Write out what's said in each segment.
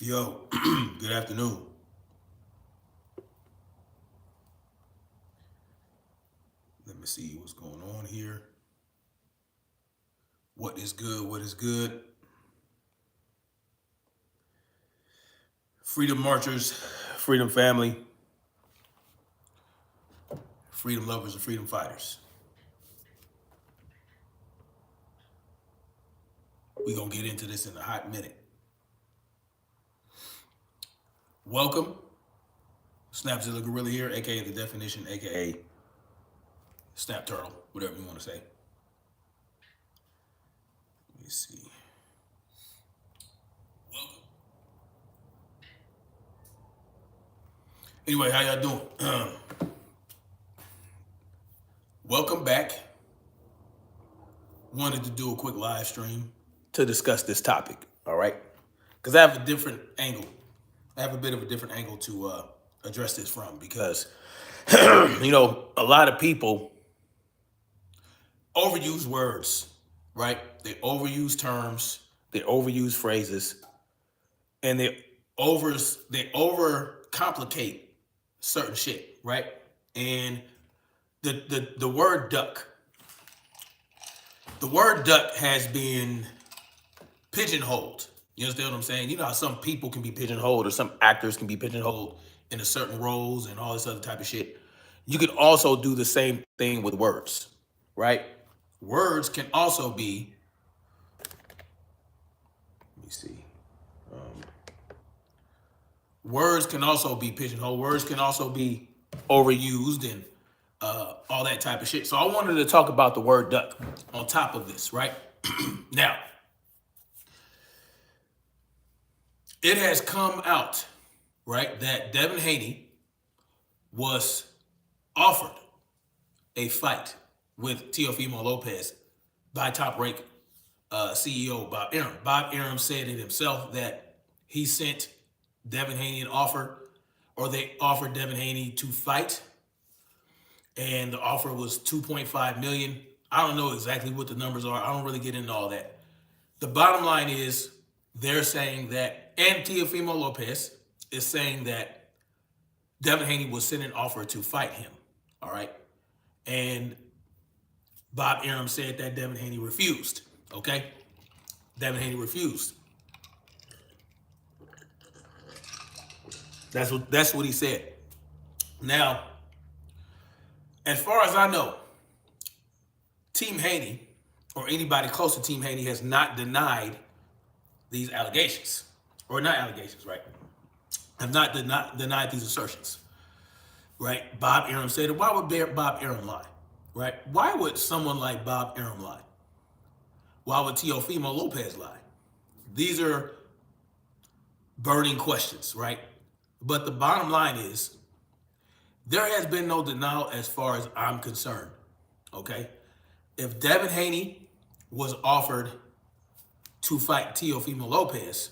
Yo, good afternoon. Let me see what's going on here. What is good? What is good? Freedom marchers, freedom family, freedom lovers, and freedom fighters. We're going to get into this in a hot minute. Welcome. Snapzilla Gorilla here, aka The Definition, aka Snap Turtle, whatever you want to say. Let me see. Welcome. Anyway, how y'all doing? Welcome back. Wanted to do a quick live stream to discuss this topic, all right? Because I have a different angle. I have a bit of a different angle to address this from because, a lot of people overuse words, right? They overuse terms, they overuse phrases, and they overcomplicate certain shit, right? And the word duck, the word duck has been pigeonholed. You understand what I'm saying? You know how some people can be pigeonholed or some actors can be pigeonholed into certain roles and all this other type of shit. You could also do the same thing with words, right? Words can also be, let me see. Words can also be pigeonholed. Words can also be overused and all that type of shit. So I wanted to talk about the word duck on top of this, right? Now, it has come out, right, that Devin Haney was offered a fight with Teofimo Lopez by Top Rank CEO Bob Arum. Bob Arum said it himself that he sent Devin Haney an offer, or they offered Devin Haney to fight, and the offer was $2.5 million. I don't know exactly what the numbers are. I don't really get into all that. The bottom line is they're saying that, and Teofimo Lopez is saying that Devin Haney was sent an offer to fight him. All right. And Bob Arum said that Devin Haney refused. Okay. Devin Haney refused. That's what he said. Now, as far as I know, Team Haney or anybody close to Team Haney has not denied these allegations, or not allegations, right? Have not denied these assertions, right? Bob Arum said it. Why would Bob Arum lie, right? Why would someone like Bob Arum lie? Why would Teofimo Lopez lie? These are burning questions, right? But the bottom line is there has been no denial as far as I'm concerned, okay? If Devin Haney was offered to fight Teofimo Lopez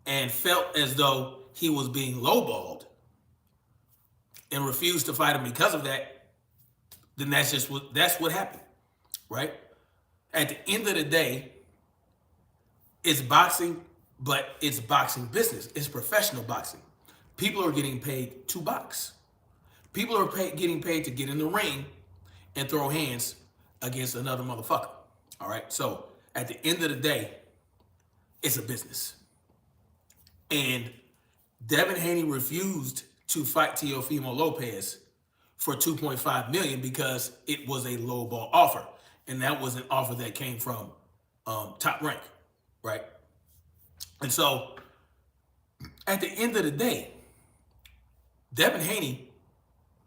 and felt as though he was being lowballed and refused to fight him because of that, then that's what happened, right? At the end of the day, it's boxing, but it's boxing business. It's professional boxing. People are getting paid to box. People are getting paid to get in the ring and throw hands against another motherfucker. All right. So at the end of the day, it's a business. And Devin Haney refused to fight Teofimo Lopez for $2.5 million because it was a lowball offer. And that was an offer that came from Top Rank, right? And so at the end of the day, Devin Haney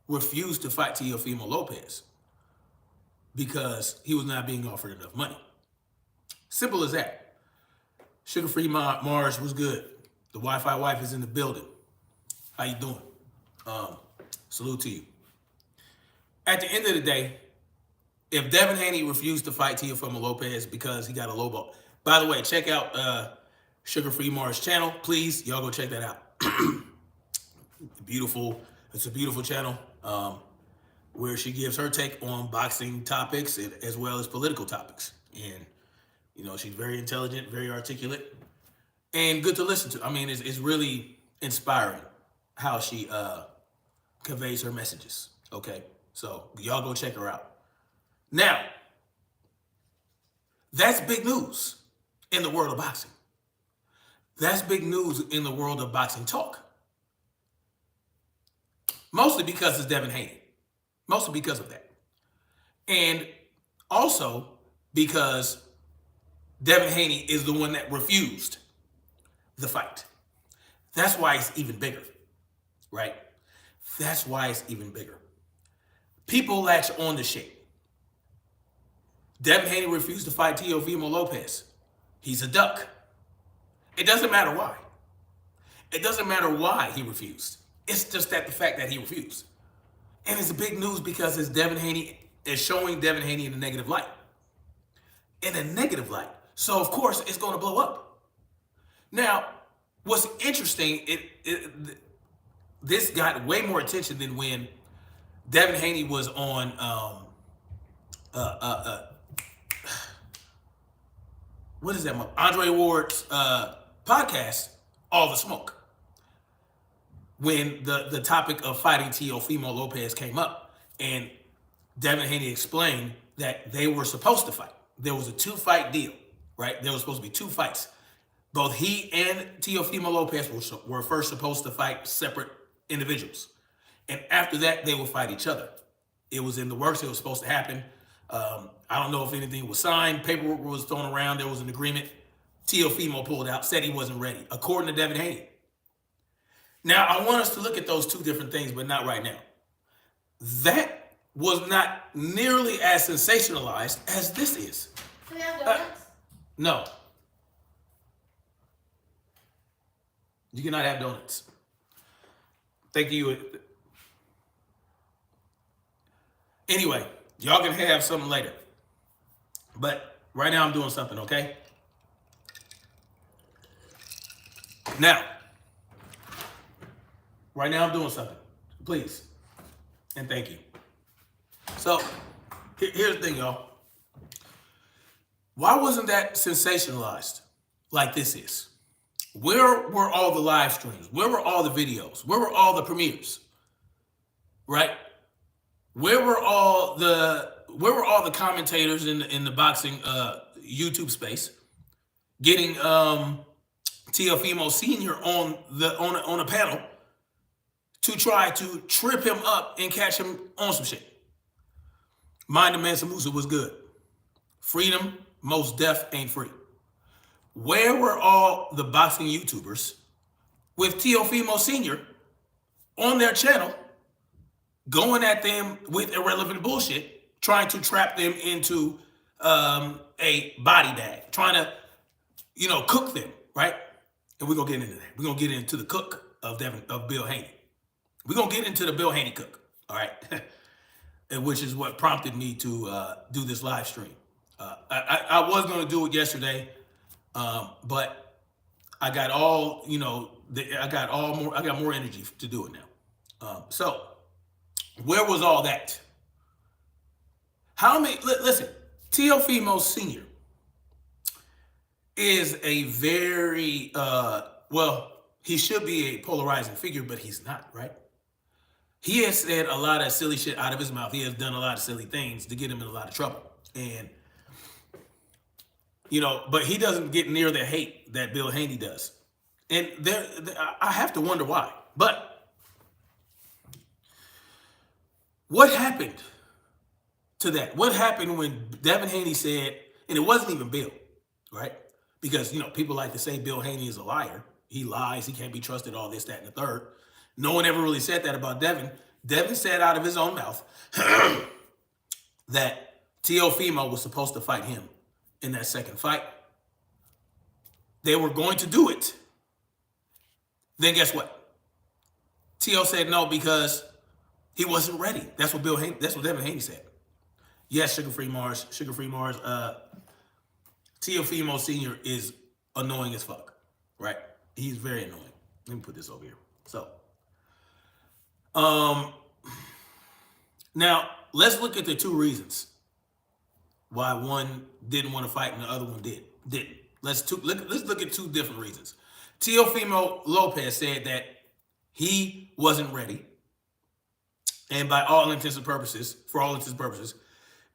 refused to fight Teofimo Lopez because he was not being offered enough money. Simple as that. Sugar Free Mars was good. The Wi-Fi wife is in the building. How you doing? Salute to you. At the end of the day, if Devin Haney refused to fight Teofimo Lopez because he got a low ball, by the way, check out Sugar Free Mars channel, please. Y'all go check that out. Beautiful. It's a beautiful channel where she gives her take on boxing topics as well as political topics. And, she's very intelligent, very articulate. and good to listen to. I mean, it's really inspiring how she conveys her messages. Okay, so y'all go check her out. Now, that's big news in the world of boxing. That's big news in the world of boxing talk. Mostly because it's Devin Haney. Mostly because of that. And also because Devin Haney is the one that refused the fight. That's why it's even bigger, right? That's why it's even bigger. People latch on to shit. Devin Haney refused to fight Teofimo Lopez. He's a duck. It doesn't matter why. It doesn't matter why he refused. It's just that the fact that he refused. And it's big news because it's Devin Haney, is showing Devin Haney in a negative light. In a negative light. So of course it's going to blow up. Now, what's interesting, this got way more attention than when Devin Haney was on what is that? Andre Ward's podcast, All the Smoke. When the topic of fighting Teofimo Lopez came up, and Devin Haney explained that they were supposed to fight. There was a 2-fight deal, right? There was supposed to be 2 fights. Both he and Teofimo Lopez were first supposed to fight separate individuals. And after that, they would fight each other. It was in the works. It was supposed to happen. I don't know if anything was signed. Paperwork was thrown around. There was an agreement. Teofimo pulled out, said he wasn't ready, according to Devin Haney. Now, I want us to look at those 2 different things, but not right now. That was not nearly as sensationalized as this is. Do we have donuts? No. You cannot have donuts. Thank you. Anyway, y'all can have something later. But right now I'm doing something, okay? Now, right now I'm doing something. Please. And thank you. So, here's the thing, y'all. Why wasn't that sensationalized like this is? Where were all the live streams? Where were all the videos? Where were all the premieres? Right? Where were all the commentators in the boxing YouTube space getting Teofimo Sr. on a panel to try to trip him up and catch him on some shit? Mind the Mansa Musa was good. Freedom, most deaf ain't free. Where were all the boxing YouTubers with Teofimo Sr. on their channel going at them with irrelevant bullshit, trying to trap them into a body bag, trying to, cook them, right? And we're going to get into that. We're going to get into the cook of Bill Haney. We're going to get into the Bill Haney cook, all right? And which is what prompted me to do this live stream. I was going to do it yesterday, but I got more energy to do it now. So where was all that? Listen, Teofimo Sr. is a very, he should be a polarizing figure, but he's not, right? He has said a lot of silly shit out of his mouth. He has done a lot of silly things to get him in a lot of trouble. And, but he doesn't get near the hate that Bill Haney does. And I have to wonder why. But what happened to that? What happened when Devin Haney said, and it wasn't even Bill, right? Because, people like to say Bill Haney is a liar. He lies. He can't be trusted, all this, that, and the third. No one ever really said that about Devin. Devin said out of his own mouth that Teofimo was supposed to fight him in that second fight. They were going to do it. Then guess what? Teo said no because he wasn't ready. That's what Devin Haney said. Yes, Sugar-Free Mars. Teofimo Sr. is annoying as fuck, right? He's very annoying. Let me put this over here. So, now let's look at the 2 reasons why one didn't want to fight and the other one didn't. Let's look at two different reasons. Teofimo Lopez said that he wasn't ready, and by all intents and purposes, for all intents and purposes,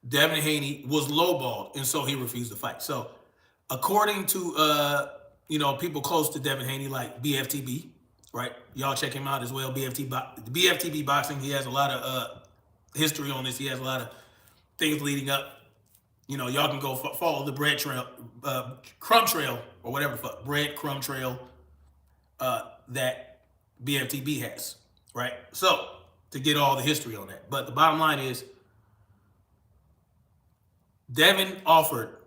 Devin Haney was lowballed, and so he refused to fight. So, according to people close to Devin Haney, like BFTB, right? Y'all check him out as well. BFTB boxing. He has a lot of history on this. He has a lot of things leading up. Y'all can go follow the bread trail, crumb trail, or whatever the fuck, bread crumb trail that BFTB has, right? So, to get all the history on that. But the bottom line is, Devin offered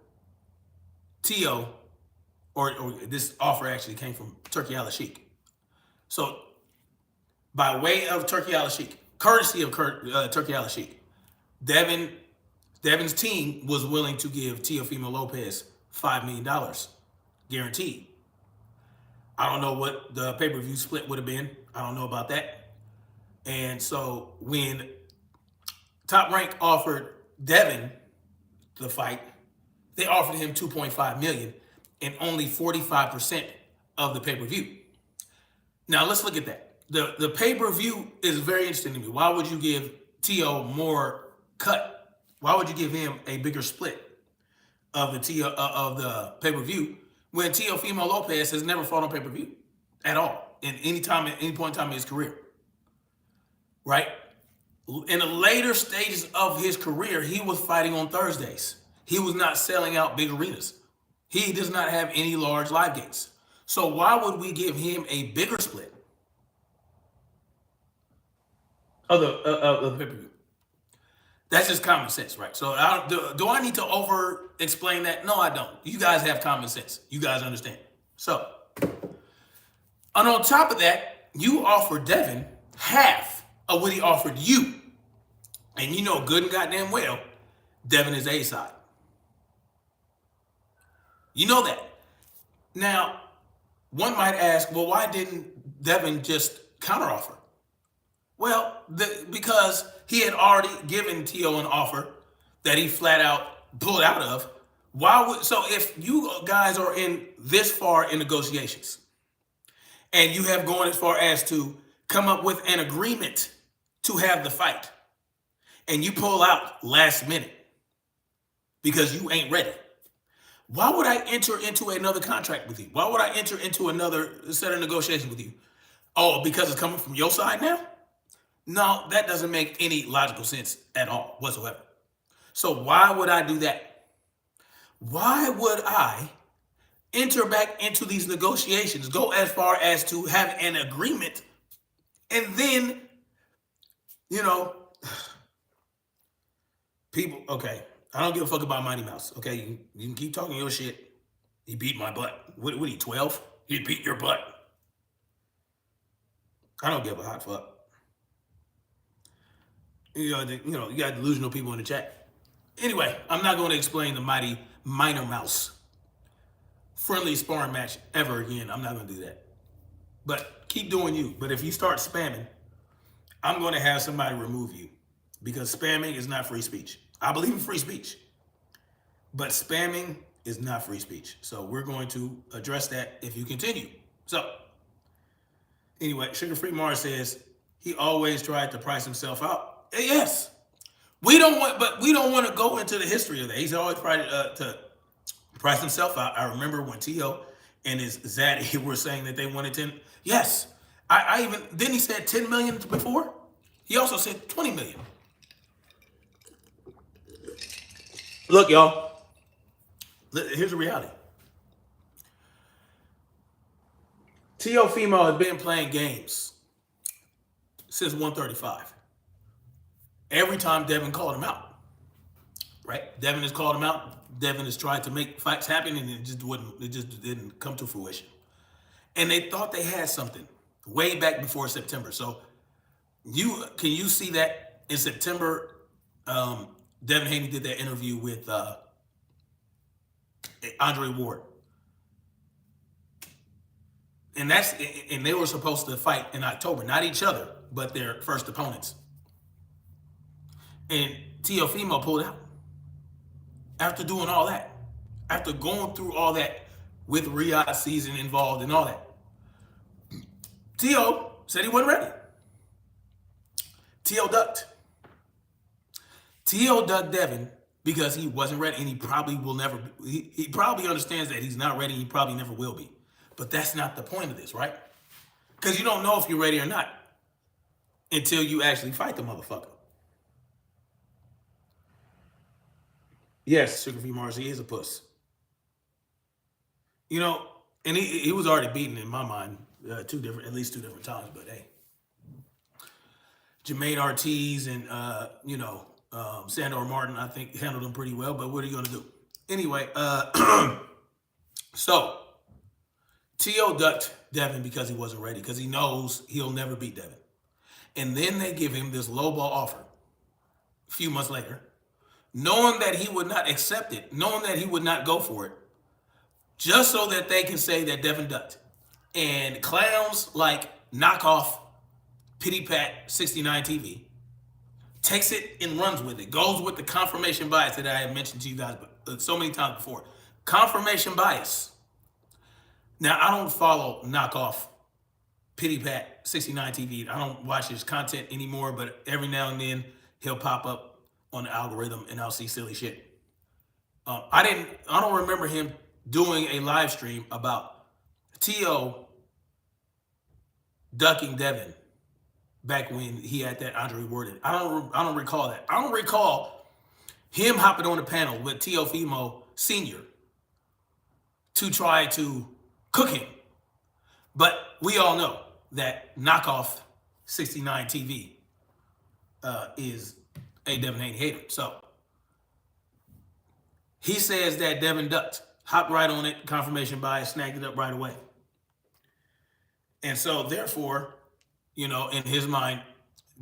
TEO, or this offer actually came from Turki Al-Sheikh. So, by way of Turki Al-Sheikh, courtesy of Turki Al-Sheikh, Devin's team was willing to give Teofimo Lopez $5 million guaranteed. I don't know what the pay-per-view split would have been. I don't know about that. And so when Top Rank offered Devin the fight, they offered him $2.5 million and only 45% of the pay-per-view. Now let's look at that. The pay-per-view is very interesting to me. Why would you give TEO more cut? Why would you give him a bigger split of the pay-per-view when Teofimo Lopez has never fought on pay-per-view at all at any point in time in his career? Right? In the later stages of his career, he was fighting on Thursdays. He was not selling out big arenas. He does not have any large live gates. So why would we give him a bigger split of the pay-per-view? That's just common sense, right? So do I need to over-explain that? No, I don't. You guys have common sense. You guys understand. So, and on top of that, you offered Devin half of what he offered you. And you know good and goddamn well, Devin is A-side. You know that. Now, one might ask, well, why didn't Devin just counteroffer? Well, because he had already given TEO an offer that he flat out pulled out of. So if you guys are in this far in negotiations and you have gone as far as to come up with an agreement to have the fight and you pull out last minute because you ain't ready, why would I enter into another contract with you? Why would I enter into another set of negotiations with you? Oh, because it's coming from your side now? No, that doesn't make any logical sense at all whatsoever. So why would I do that? Why would I enter back into these negotiations, go as far as to have an agreement, and then, people, okay, I don't give a fuck about Mighty Mouse, okay? You can keep talking your shit. He beat my butt. What are you, 12? He beat your butt. I don't give a hot fuck. You got delusional people in the chat. Anyway, I'm not going to explain the mighty Minor Mouse friendly sparring match ever again. I'm not going to do that. But keep doing you. But if you start spamming, I'm going to have somebody remove you because spamming is not free speech. I believe in free speech, but spamming is not free speech. So we're going to address that if you continue. So anyway, Sugar Free Mars says he always tried to price himself out. Yes, we don't want to go into the history of that. He's always tried to price himself out. I remember when TEO and his Zaddy were saying that they wanted 10. Yes, I even then he said 10 million before. He also said 20 million. Look, y'all. Here's the reality. Teofimo has been playing games since 135. Every time Devin called him out, right? Devin has called him out. Devin has tried to make fights happen, and it just didn't come to fruition. And they thought they had something way back before September. So can you see that in September? Devin Haney did that interview with Andre Ward, and they were supposed to fight in October, not each other, but their first opponents. And Teofimo pulled out after doing all that, after going through all that with Riyadh's season involved and all that. TEO said he wasn't ready. TEO ducked. TEO ducked Devin because he wasn't ready, and he probably will never. He probably understands that he's not ready. He probably never will be. But that's not the point of this, right? Because you don't know if you're ready or not until you actually fight the motherfucker. Yes, Sugar V Mars, he is a puss. You know, and he was already beaten in my mind at least two different times. But hey, Jermaine Ortiz and Sandor Martin, I think, handled him pretty well. But what are you gonna do? Anyway, so TEO ducked Devin because he wasn't ready, because he knows he'll never beat Devin. And then they give him this lowball offer a few months later, knowing that he would not accept it, knowing that he would not go for it, just so that they can say that Devin ducked. And clowns like Knockoffpittypat 69 TV takes it and runs with it, goes with the confirmation bias that I have mentioned to you guys so many times before. Confirmation bias. Now, I don't follow Knockoffpittypat 69 TV. I don't watch his content anymore, but every now and then he'll pop up on the algorithm and I'll see silly shit. I don't remember him doing a live stream about TEO ducking Devin back when he had that Andre Ward. I don't recall that. I don't recall him hopping on the panel with Teofimo Sr. to try to cook him. But we all know that Knockoff 69 TV is a Devin Haney hater. So he says that Devin ducked, hopped right on it, confirmation bias, snagged it up right away. And so therefore, in his mind,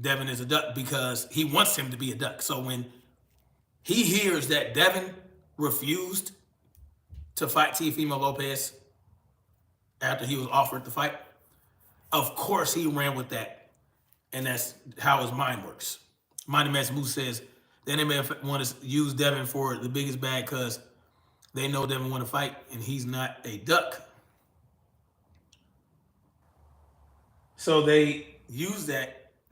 Devin is a duck because he wants him to be a duck. So when he hears that Devin refused to fight Teofimo Lopez after he was offered the fight, of course he ran with that. And that's how his mind works. Mighty Mass Moose says then they may want to use Devin for the biggest bag because they know Devin want to fight and he's not a duck. So they use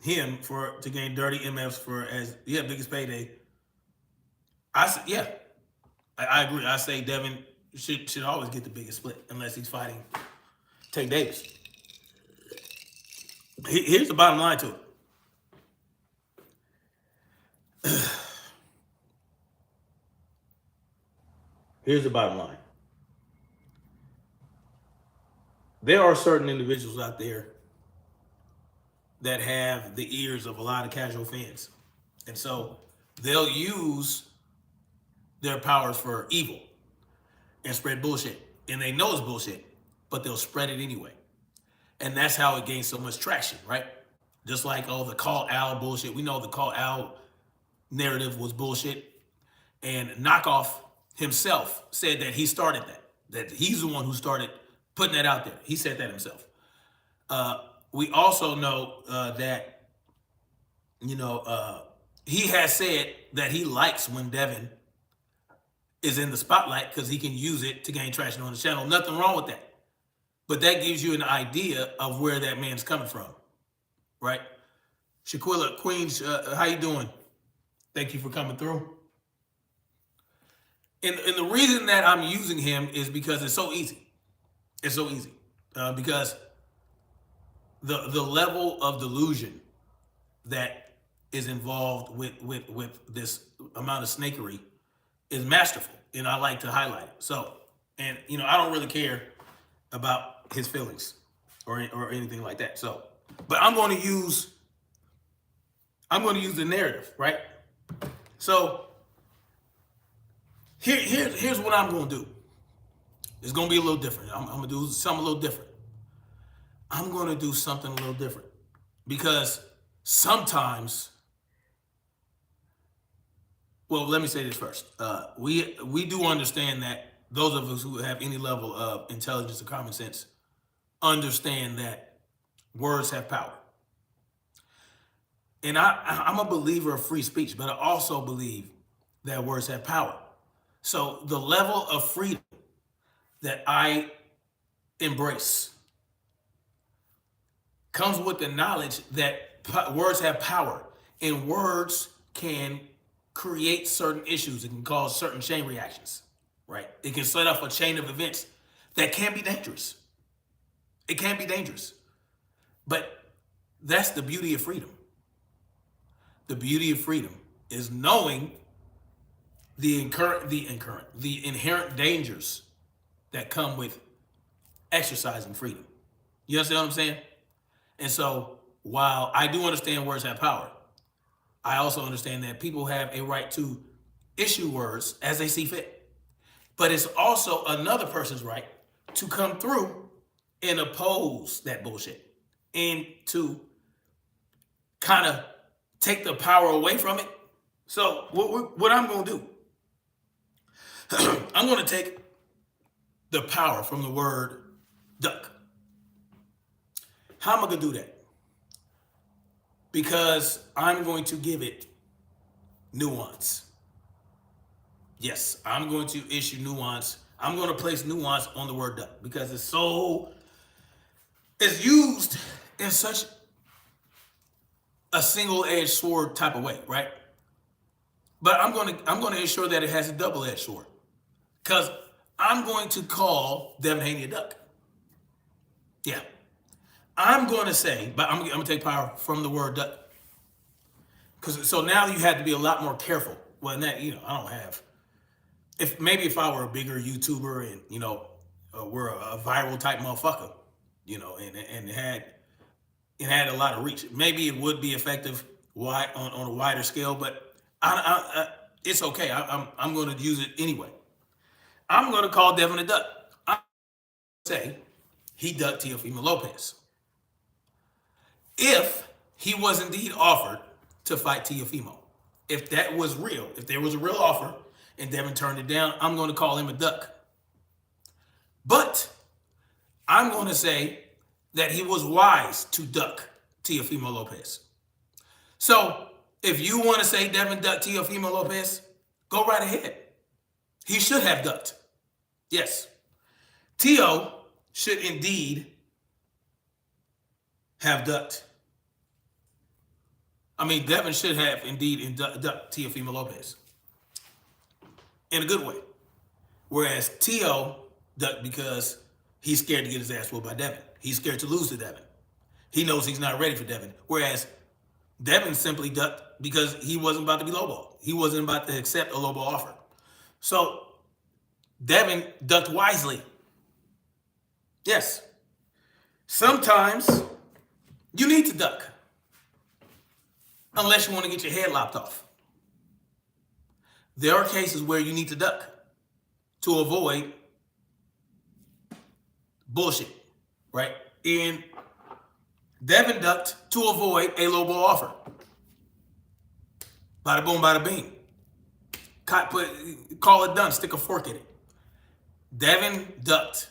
him to gain dirty MFs for biggest payday. I agree. I say Devin should always get the biggest split unless he's fighting Tank Davis. Here's the bottom line to it. Here's the bottom line. There are certain individuals out there that have the ears of a lot of casual fans. And so they'll use their powers for evil and spread bullshit. And they know it's bullshit, but they'll spread it anyway. And that's how it gains so much traction, right? Just like, the Call Al bullshit. We know the Call Al narrative was bullshit. And Knockoff himself said that he started that he's the one who started putting that out there. He said that himself. We also know that, he has said that he likes when Devin is in the spotlight because he can use it to gain traction on the channel. Nothing wrong with that. But that gives you an idea of where that man's coming from, right? Shaquilla Queens, how you doing? Thank you for coming through. And the reason that I'm using him is because it's so easy. It's so easy. Because the level of delusion that is involved with this amount of snakery is masterful, and I like to highlight it. So, and I don't really care about his feelings or anything like that. So, but I'm going to use the narrative, right? So, here's what I'm going to do. It's going to be a little different. I'm going to do something a little different. I'm going to do something a little different because sometimes, well, let me say this first. We do understand that those of us who have any level of intelligence or common sense understand that words have power. And I'm a believer of free speech, but I also believe that words have power. So the level of freedom that I embrace comes with the knowledge that words have power, and words can create certain issues. It can cause certain chain reactions, right? It can set off a chain of events that can be dangerous. It can be dangerous. But that's the beauty of freedom. The beauty of freedom is knowing the inherent dangers that come with exercising freedom. You understand what I'm saying? And so while I do understand words have power, I also understand that people have a right to issue words as they see fit. But it's also another person's right to come through and oppose that bullshit and to kind of take the power away from it. So what I'm going to do, I'm going to take the power from the word duck. How am I going to do that? Because I'm going to give it nuance. Yes, I'm going to issue nuance. I'm going to place nuance on the word duck because it's used in such a single-edged sword type of way, right? But I'm going to ensure that it has a double-edged sword because I'm going to call Devin Haney a duck. Yeah. I'm going to say, but I'm going to take power from the word duck. So now you have to be a lot more careful. Well, that, I don't have. If I were a bigger YouTuber and, we're a viral type motherfucker, and it had a lot of reach, maybe it would be effective on a wider scale, but it's okay. I'm going to use it anyway. I'm going to call Devin a duck. I'm going to say he ducked Teofimo Lopez. If he was indeed offered to fight Teofimo, if that was real, if there was a real offer and Devin turned it down, I'm going to call him a duck. But I'm going to say that he was wise to duck Teofimo Lopez. So if you want to say Devin ducked Teofimo Lopez, go right ahead. He should have ducked. Yes. TEO should indeed have ducked. Devin should have indeed ducked Teofimo Lopez in a good way. Whereas TEO ducked because he's scared to get his ass whooped by Devin. He's scared to lose to Devin. He knows he's not ready for Devin. Whereas Devin simply ducked because he wasn't about to be lowballed. He wasn't about to accept a lowball offer. So Devin ducked wisely. Yes. Sometimes you need to duck. Unless you want to get your head lopped off. There are cases where you need to duck to avoid bullshit, right? And Devin ducked to avoid a lowball offer. Bada boom, bada bing. Call it done, stick a fork in it. Devin ducked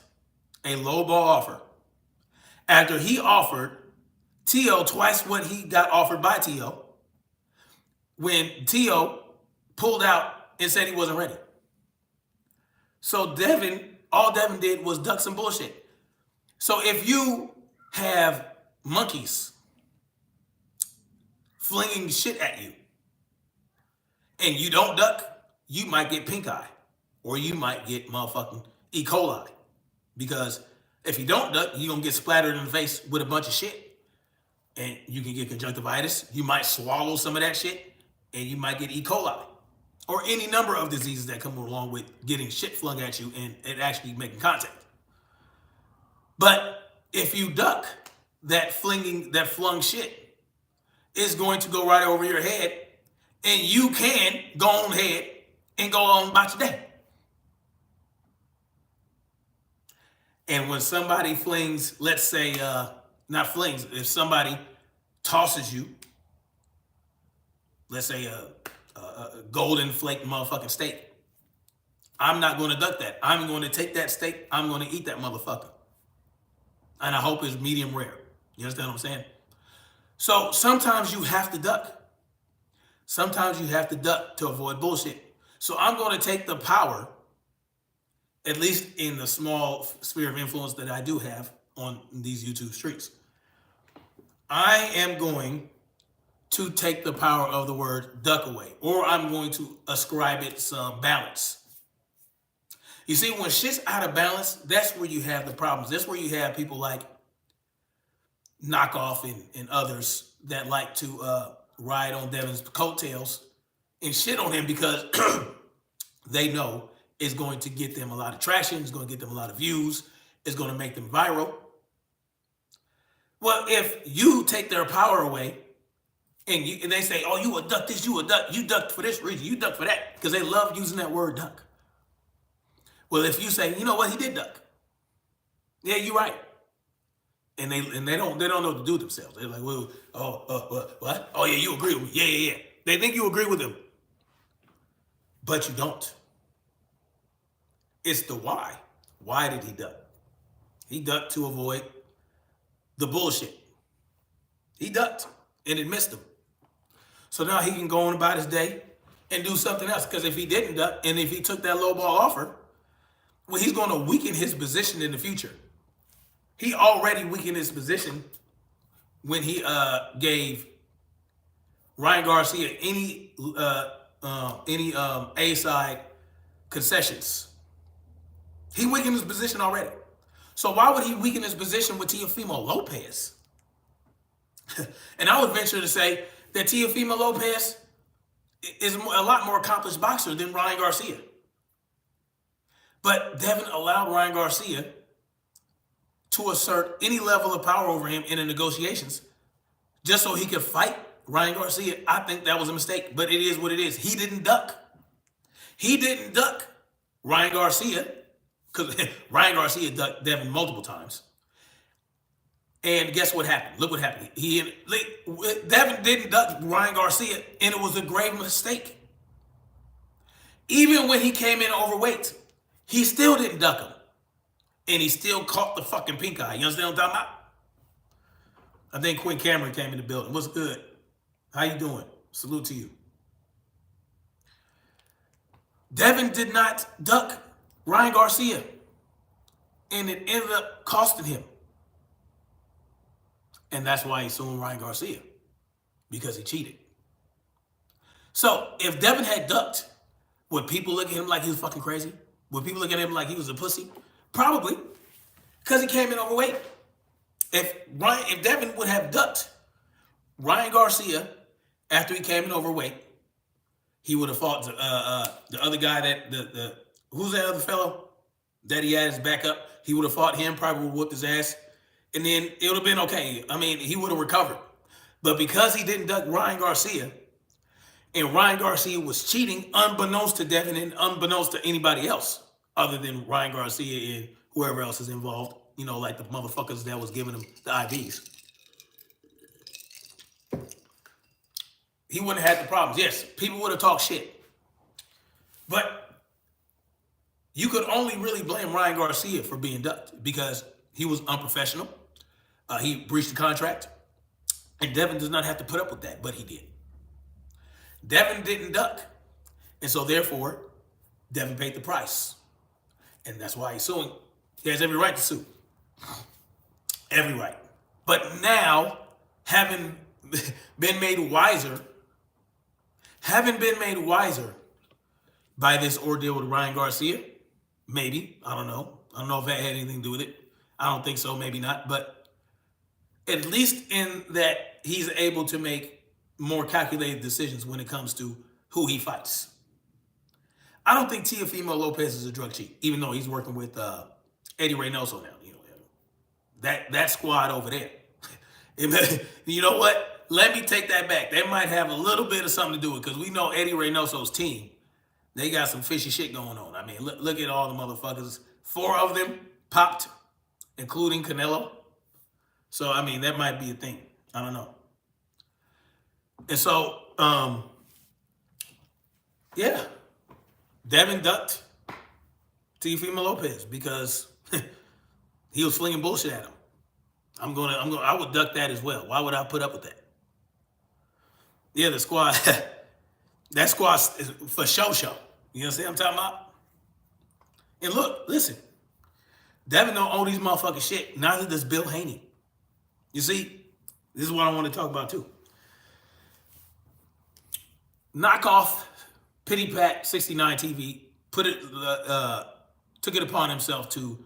a lowball offer after he offered TEO twice what he got offered by TEO when TEO pulled out and said he wasn't ready. So all Devin did was duck some bullshit. So if you have monkeys flinging shit at you and you don't duck, you might get pink eye or you might get motherfucking E. coli. Because if you don't duck, you're going to get splattered in the face with a bunch of shit and you can get conjunctivitis. You might swallow some of that shit and you might get E. coli or any number of diseases that come along with getting shit flung at you and it actually making contact. But if you duck, that flung shit is going to go right over your head and you can go on ahead and go on about your day. And when somebody flings, let's say, not flings, if somebody tosses you, let's say a golden flake motherfucking steak, I'm not going to duck that. I'm going to take that steak, I'm going to eat that motherfucker. And I hope it's medium rare. You understand what I'm saying? So sometimes you have to duck. Sometimes you have to duck to avoid bullshit. So I'm going to take the power at least in the small sphere of influence that I do have on these YouTube streets. I am going to take the power of the word duck away, or I'm going to ascribe it some balance. You see, when shit's out of balance, that's where you have the problems. That's where you have people like Knockoff and others that like to ride on Devin's coattails and shit on him because they know it's going to get them a lot of traction, it's going to get them a lot of views, it's going to make them viral. Well, if you take their power away and they say, oh, you a duck this, you a duck, you ducked for this reason, you ducked for that, because they love using that word duck. Well, if you say, you know what, he did duck. Yeah, you're right. And they don't know what to do with themselves. They're like, well, what? Oh yeah, you agree with me. Yeah. They think you agree with them. But you don't. It's the why. Why did he duck? He ducked to avoid the bullshit. He ducked and it missed him. So now he can go on about his day and do something else. Because if he didn't duck and if he took that low ball offer, well, he's going to weaken his position in the future. He already weakened his position when he gave Ryan Garcia any A-side concessions. He weakened his position already. So why would he weaken his position with Teofimo Lopez? And I would venture to say that Teofimo Lopez is a lot more accomplished boxer than Ryan Garcia. But Devin allowed Ryan Garcia to assert any level of power over him in the negotiations just so he could fight Ryan Garcia. I think that was a mistake, but it is what it is. He didn't duck. He didn't duck Ryan Garcia because Ryan Garcia ducked Devin multiple times. And guess what happened? Look what happened. Devin didn't duck Ryan Garcia, and it was a grave mistake. Even when he came in overweight, he still didn't duck him. And he still caught the fucking pink eye. You understand what I'm talking about? I think Quinn Cameron came in the building. What's good? How you doing? Salute to you. Devin did not duck Ryan Garcia. And it ended up costing him. And that's why he's suing Ryan Garcia. Because he cheated. So, if Devin had ducked, would people look at him like he was fucking crazy? Would people look at him like he was a pussy? Probably. Because he came in overweight. If Devin would have ducked Ryan Garcia after he came in overweight, he would have fought the other guy who's that other fellow that he had his back up? He would have fought him, probably would have whooped his ass. And then it would have been okay. I mean, he would have recovered. But because he didn't duck Ryan Garcia, and Ryan Garcia was cheating unbeknownst to Devin and unbeknownst to anybody else other than Ryan Garcia and whoever else is involved, you know, like the motherfuckers that was giving him the IVs. He wouldn't have had the problems. Yes, people would have talked shit. But you could only really blame Ryan Garcia for being ducked because he was unprofessional. He breached the contract. And Devin does not have to put up with that, but he did. Devin didn't duck. And so therefore, Devin paid the price. And that's why he's suing. He has every right to sue. Every right. But now, having been made wiser by this ordeal with Ryan Garcia, maybe, I don't know. I don't know if that had anything to do with it. I don't think so, maybe not. But at least in that he's able to make more calculated decisions when it comes to who he fights. I don't think Teofimo Lopez is a drug cheat, even though he's working with Eddie Reynoso now. You know, that squad over there. You know what? Let me take that back. They might have a little bit of something to do with it because we know Eddie Reynoso's team. They got some fishy shit going on. I mean, look at all the motherfuckers. 4 of them popped, including Canelo. So, I mean, that might be a thing. I don't know. And so, yeah, Devin ducked Teofimo Lopez because he was flinging bullshit at him. I would duck that as well. Why would I put up with that? Yeah, the squad, that squad is for show. You know what I'm talking about? And look, listen, Devin don't owe these motherfuckers shit. Neither does Bill Haney. You see, this is what I want to talk about too. Knockoff Pity Pat 69 TV took it upon himself to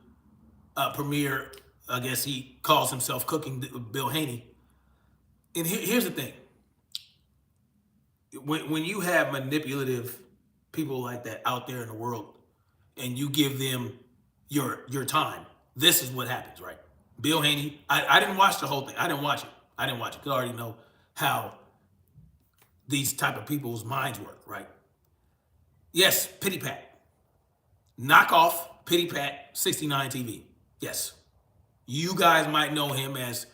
premiere. I guess he calls himself Cooking Bill Haney. And here's the thing: when you have manipulative people like that out there in the world, and you give them your time, this is what happens, right? Bill Haney. I didn't watch the whole thing. I didn't watch it because I already know how these type of people's minds work, right? Yes, Pity Pat. Knockoff Pity Pat 69 TV. Yes. You guys might know him as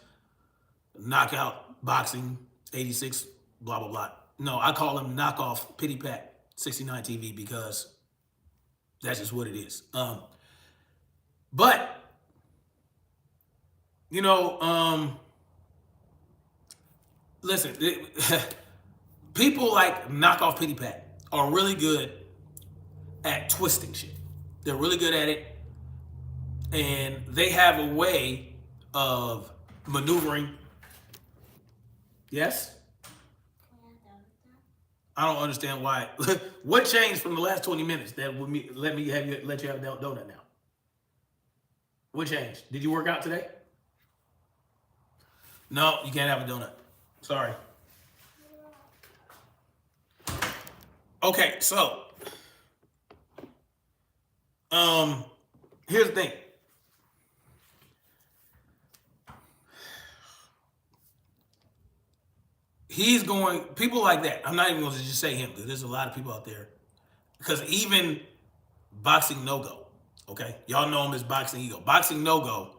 Knockout Boxing 86, blah, blah, blah. No, I call him Knockoff Pity Pat 69 TV because that's just what it is. But, you know, listen, people like Knockoff Pity Pat are really good at twisting shit. They're really good at it. And they have a way of maneuvering. Yes? I don't understand why. What changed from the last 20 minutes that would let you have a donut now? What changed? Did you work out today? No, you can't have a donut. Sorry. Okay, so here's the thing. He's going, people like that, I'm not even going to just say him because there's a lot of people out there. Because even Boxing No Go, okay? Y'all know him as Boxing Ego. Boxing No Go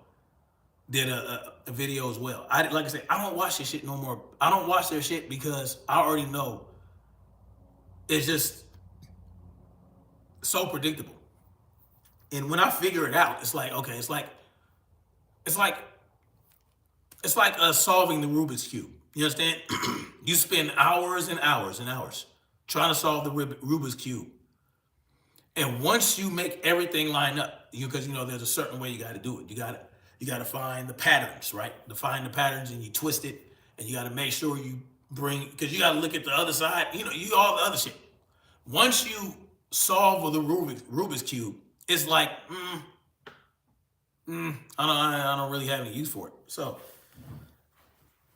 did a video as well. Like I said, I don't watch this shit no more. I don't watch their shit because I already know it's just so predictable. And when I figure it out, it's like, okay, it's like solving the Rubik's Cube. You understand? You spend hours and hours and hours trying to solve the Rubik's Cube. And once you make everything line up, because you know there's a certain way you got to do it. You got to find the patterns, right? To find the patterns and you twist it, and you got to make sure you bring, because you got to look at the other side. You know, you all the other shit. Once you solve the Rubik's Cube, it's like, I don't really have any use for it. So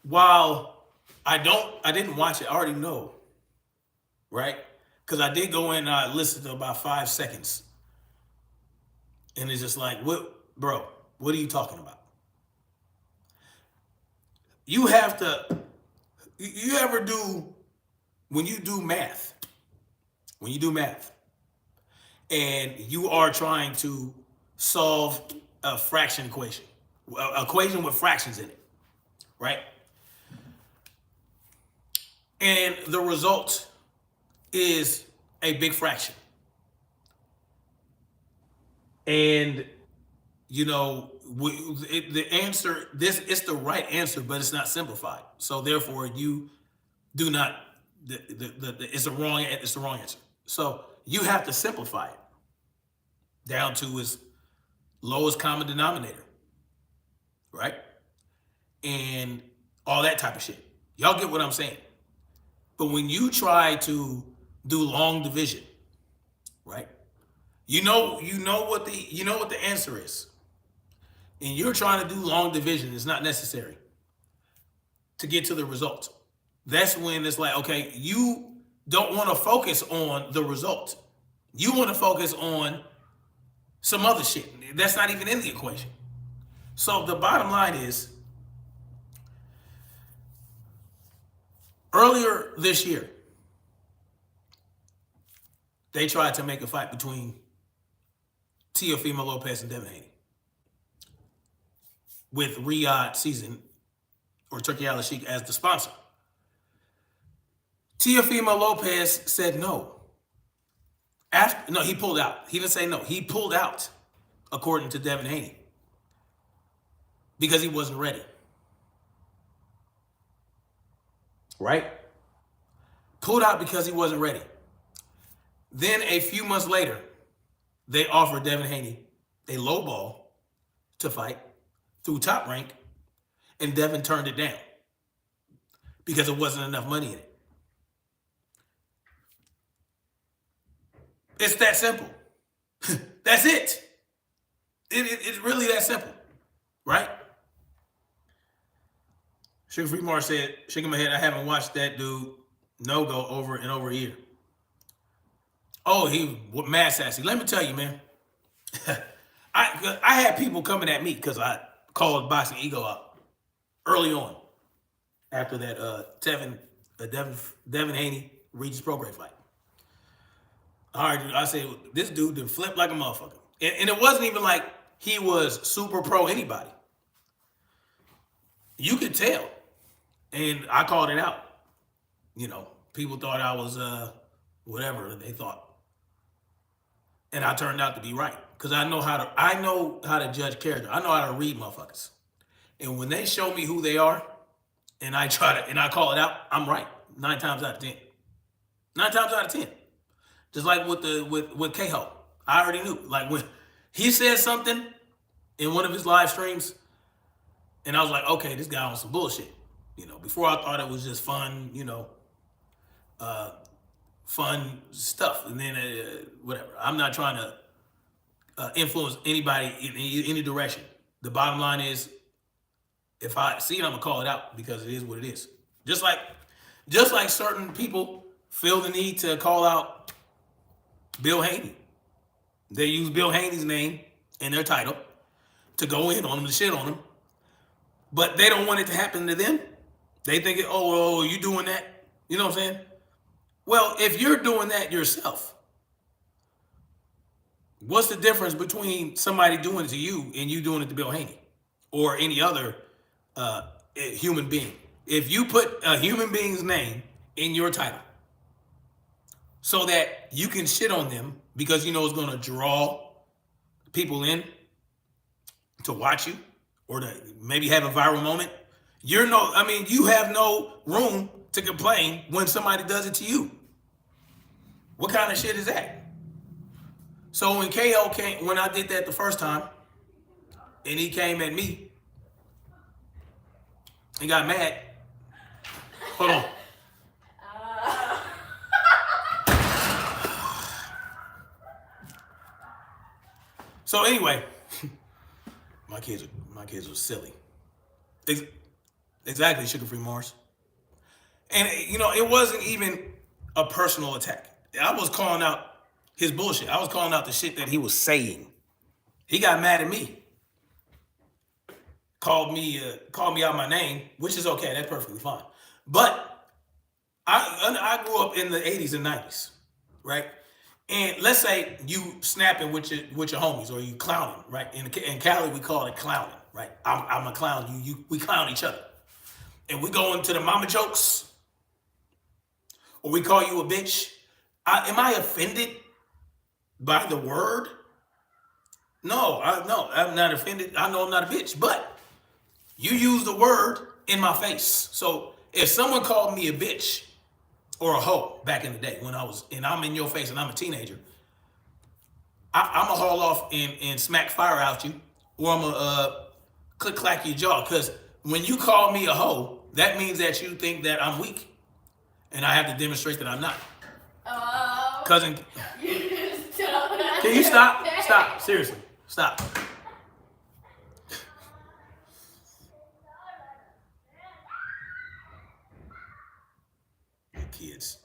while I didn't watch it, I already know, right? Because I did go in and I listened to about 5 seconds. And it's just like, what are you talking about? You have to, you ever do, when you do math, and you are trying to solve a fraction equation with fractions in it, right? And the result is a big fraction. And, you know, the answer, it's the right answer, but it's not simplified. So therefore, you do not, it's the wrong answer. So you have to simplify it down to its lowest common denominator, right? And all that type of shit. Y'all get what I'm saying? But when you try to do long division, right? You know what the answer is. And you're trying to do long division, it's not necessary to get to the result. That's when it's like, okay, you don't want to focus on the result. You want to focus on some other shit. That's not even in the equation. So the bottom line is, earlier this year, they tried to make a fight between Teofimo Lopez and Devin Haney with Riyadh Season or Turkey Al Sheikh as the sponsor. Teofimo Lopez said no. He pulled out. He didn't say no. He pulled out, according to Devin Haney, because he wasn't ready. Right? Pulled out because he wasn't ready. Then a few months later, they offered Devin Haney a low ball to fight through Top Rank, and Devin turned it down because there wasn't enough money in it. It's that simple. That's it. It's really that simple, right? Sugar Free Mars said, shaking my head, I haven't watched that dude no-go over and over a year. Oh, he was mad sassy. Let me tell you, man. I had people coming at me because I called Boxing Ego out early on after that Devin Haney Regis Prograis fight. All right, I said, this dude done flipped like a motherfucker. And it wasn't even like he was super pro anybody. You could tell. And I called it out. You know, people thought I was whatever they thought. And I turned out to be right. Because I know how to judge character. I know how to read motherfuckers. And when they show me who they are, and I call it out, I'm right. 9 times out of 10. 9 times out of 10. Just like with K-Ho. I already knew. Like when he said something in one of his live streams, and I was like, okay, this guy on some bullshit. You know, before I thought it was just fun, you know, fun stuff. And then whatever. I'm not trying to influence anybody in any direction. The bottom line is, if I see it, I'm gonna call it out because it is what it is. Just like certain people feel the need to call out Bill Haney. They use Bill Haney's name in their title to go in on him, to shit on him. But they don't want it to happen to them. They think, oh, you doing that? You know what I'm saying? Well, if you're doing that yourself, what's the difference between somebody doing it to you and you doing it to Bill Haney or any other human being? If you put a human being's name in your title so that you can shit on them because you know it's going to draw people in to watch you or to maybe have a viral moment, you have no room to complain when somebody does it to you. What kind of shit is that? So when KO came, when I did that the first time, and he came at me, he got mad. Hold on. So anyway, my kids were silly. Exactly, Sugar Free Mars. And you know, it wasn't even a personal attack. I was calling out his bullshit. I was calling out the shit that he was saying. He got mad at me. Called me out my name, which is okay. That's perfectly fine. But I grew up in the 80s and 90s, right? And let's say you snapping with your homies or you clowning, right? In Cali, we call it clowning, right? I'm a clown. We clown each other. And we go into the mama jokes or we call you a bitch. Am I offended by the word? No, I'm not offended. I know I'm not a bitch, but you use the word in my face. So if someone called me a bitch or a hoe back in the day and I'm in your face and I'm a teenager, I'm gonna haul off and smack fire out you, or I'm gonna clack your jaw. Because when you call me a hoe, that means that you think that I'm weak, and I have to demonstrate that I'm not. Cousin, can you stop? Stop. Seriously, stop. Kids.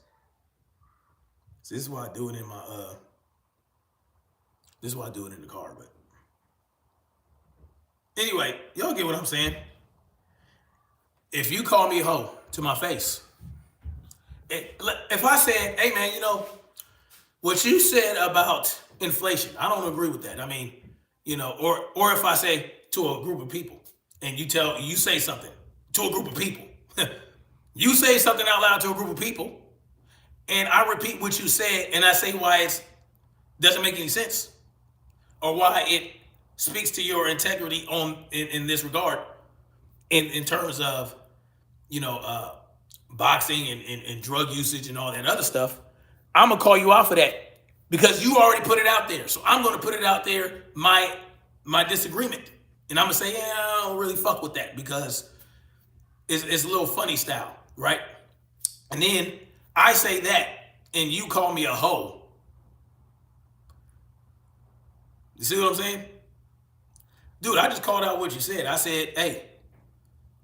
So this is why I do it in my this is why I do it in the car, but anyway, y'all get what I'm saying? If you call me a hoe to my face, if I said, hey man, you know, what you said about inflation, I don't agree with that. I mean, you know, or if I say to a group of people and you say something to a group of people, you say something out loud to a group of people, and I repeat what you said, and I say why it doesn't make any sense, or why it speaks to your integrity in this regard, in terms of, you know, boxing and drug usage and all that other stuff. I'm gonna call you out for that because you already put it out there. So I'm going to put it out there, my disagreement. And I'm going to say, yeah, I don't really fuck with that because it's a little funny style, right? And then I say that and you call me a hoe. You see what I'm saying? Dude, I just called out what you said. I said, hey,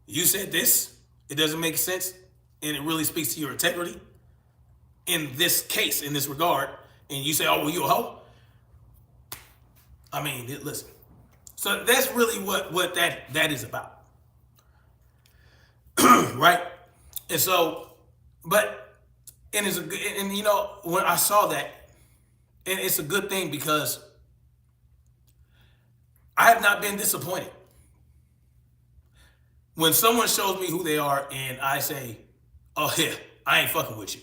you said this. It doesn't make sense. And it really speaks to your integrity in this case, in this regard. And you say, oh, well, you a hoe? I mean, listen. So that's really what that is about. Right? And so, and it's a good, and you know, when I saw that, and it's a good thing because I have not been disappointed. When someone shows me who they are and I say, oh yeah, I ain't fucking with you.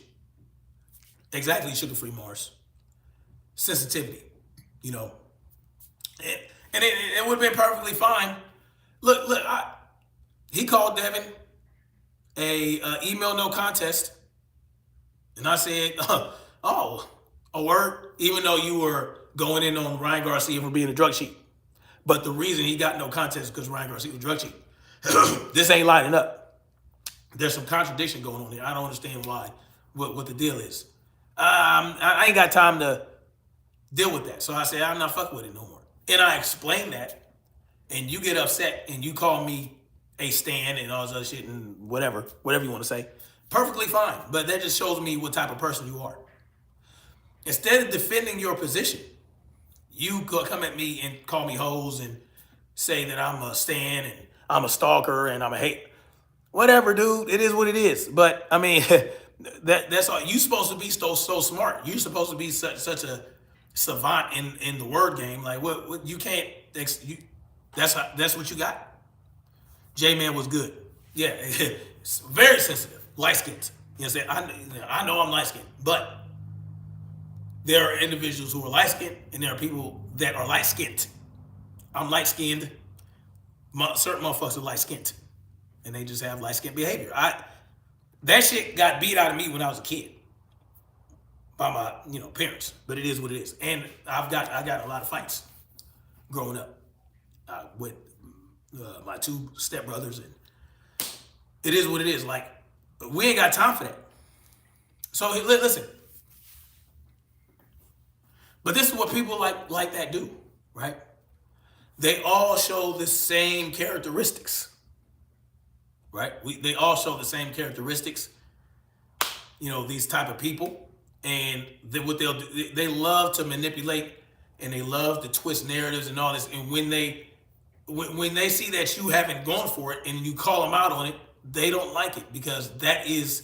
Exactly, sugar-free Mars. Sensitivity, you know. And it would have been perfectly fine. Look, he called Devin a email no contest. And I said, oh, a word, even though you were going in on Ryan Garcia for being a drug cheat. But the reason he got no contest is because Ryan Garcia was a drug cheat. This ain't lining up. There's some contradiction going on here. I don't understand why, what the deal is. I ain't got time to deal with that. So I said, I'm not fucking with it no more. And I explained that, and you get upset, and you call me a stan and all this other shit and whatever you want to say. Perfectly fine. But that just shows me what type of person you are. Instead of defending your position, you come at me and call me hoes and say that I'm a stan and I'm a stalker and I'm a hate. Whatever, dude. It is what it is. But I mean, that's all. You're supposed to be so smart. You're supposed to be such a savant in the word game. Like what you can't. That's what you got. J-Man was good. Yeah, it's very sensitive. Light skinned. You know what I'm saying? I know I'm light skinned, but there are individuals who are light skinned and there are people that are light skinned. I'm light skinned. Certain motherfuckers are light skinned, and they just have light skinned behavior. That shit got beat out of me when I was a kid by my parents, but it is what it is. And I got a lot of fights growing up with my two stepbrothers, and it is what it is. Like, we ain't got time for that. So listen, but this is what people like that do, right? They all show the same characteristics, right? They all show the same characteristics. These type of people, and what they'll do, they love to manipulate and they love to twist narratives and all this. And when they see that you haven't gone for it and you call them out on it, they don't like it because that is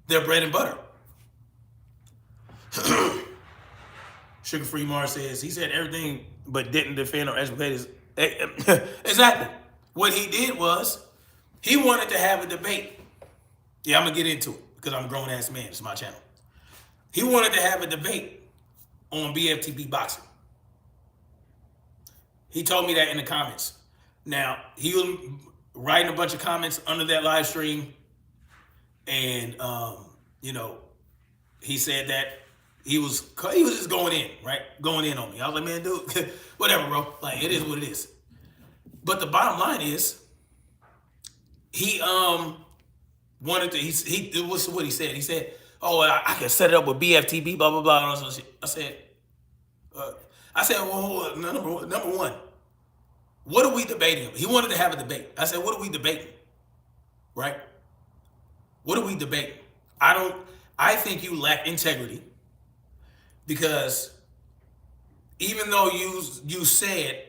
their bread and butter. Sugar-free Mars says he said everything but didn't defend or educate his. Exactly. What he did was he wanted to have a debate. Yeah, I'm gonna get into it because I'm a grown ass man. It's my channel. He wanted to have a debate on BFTB boxing. He told me that in the comments. Now, he was writing a bunch of comments under that live stream, and he said that he was just going in, right? Going in on me. I was like, man, dude, whatever, bro. Like, it is what it is. But the bottom line is, he wanted to. He what's what he said? He said, "Oh, I can set it up with BFTB, blah blah blah." And all that shit. I said, well, number one, what are we debating? He wanted to have a debate. I said, what are we debating? Right? What are we debating? I think you lack integrity. Because even though you said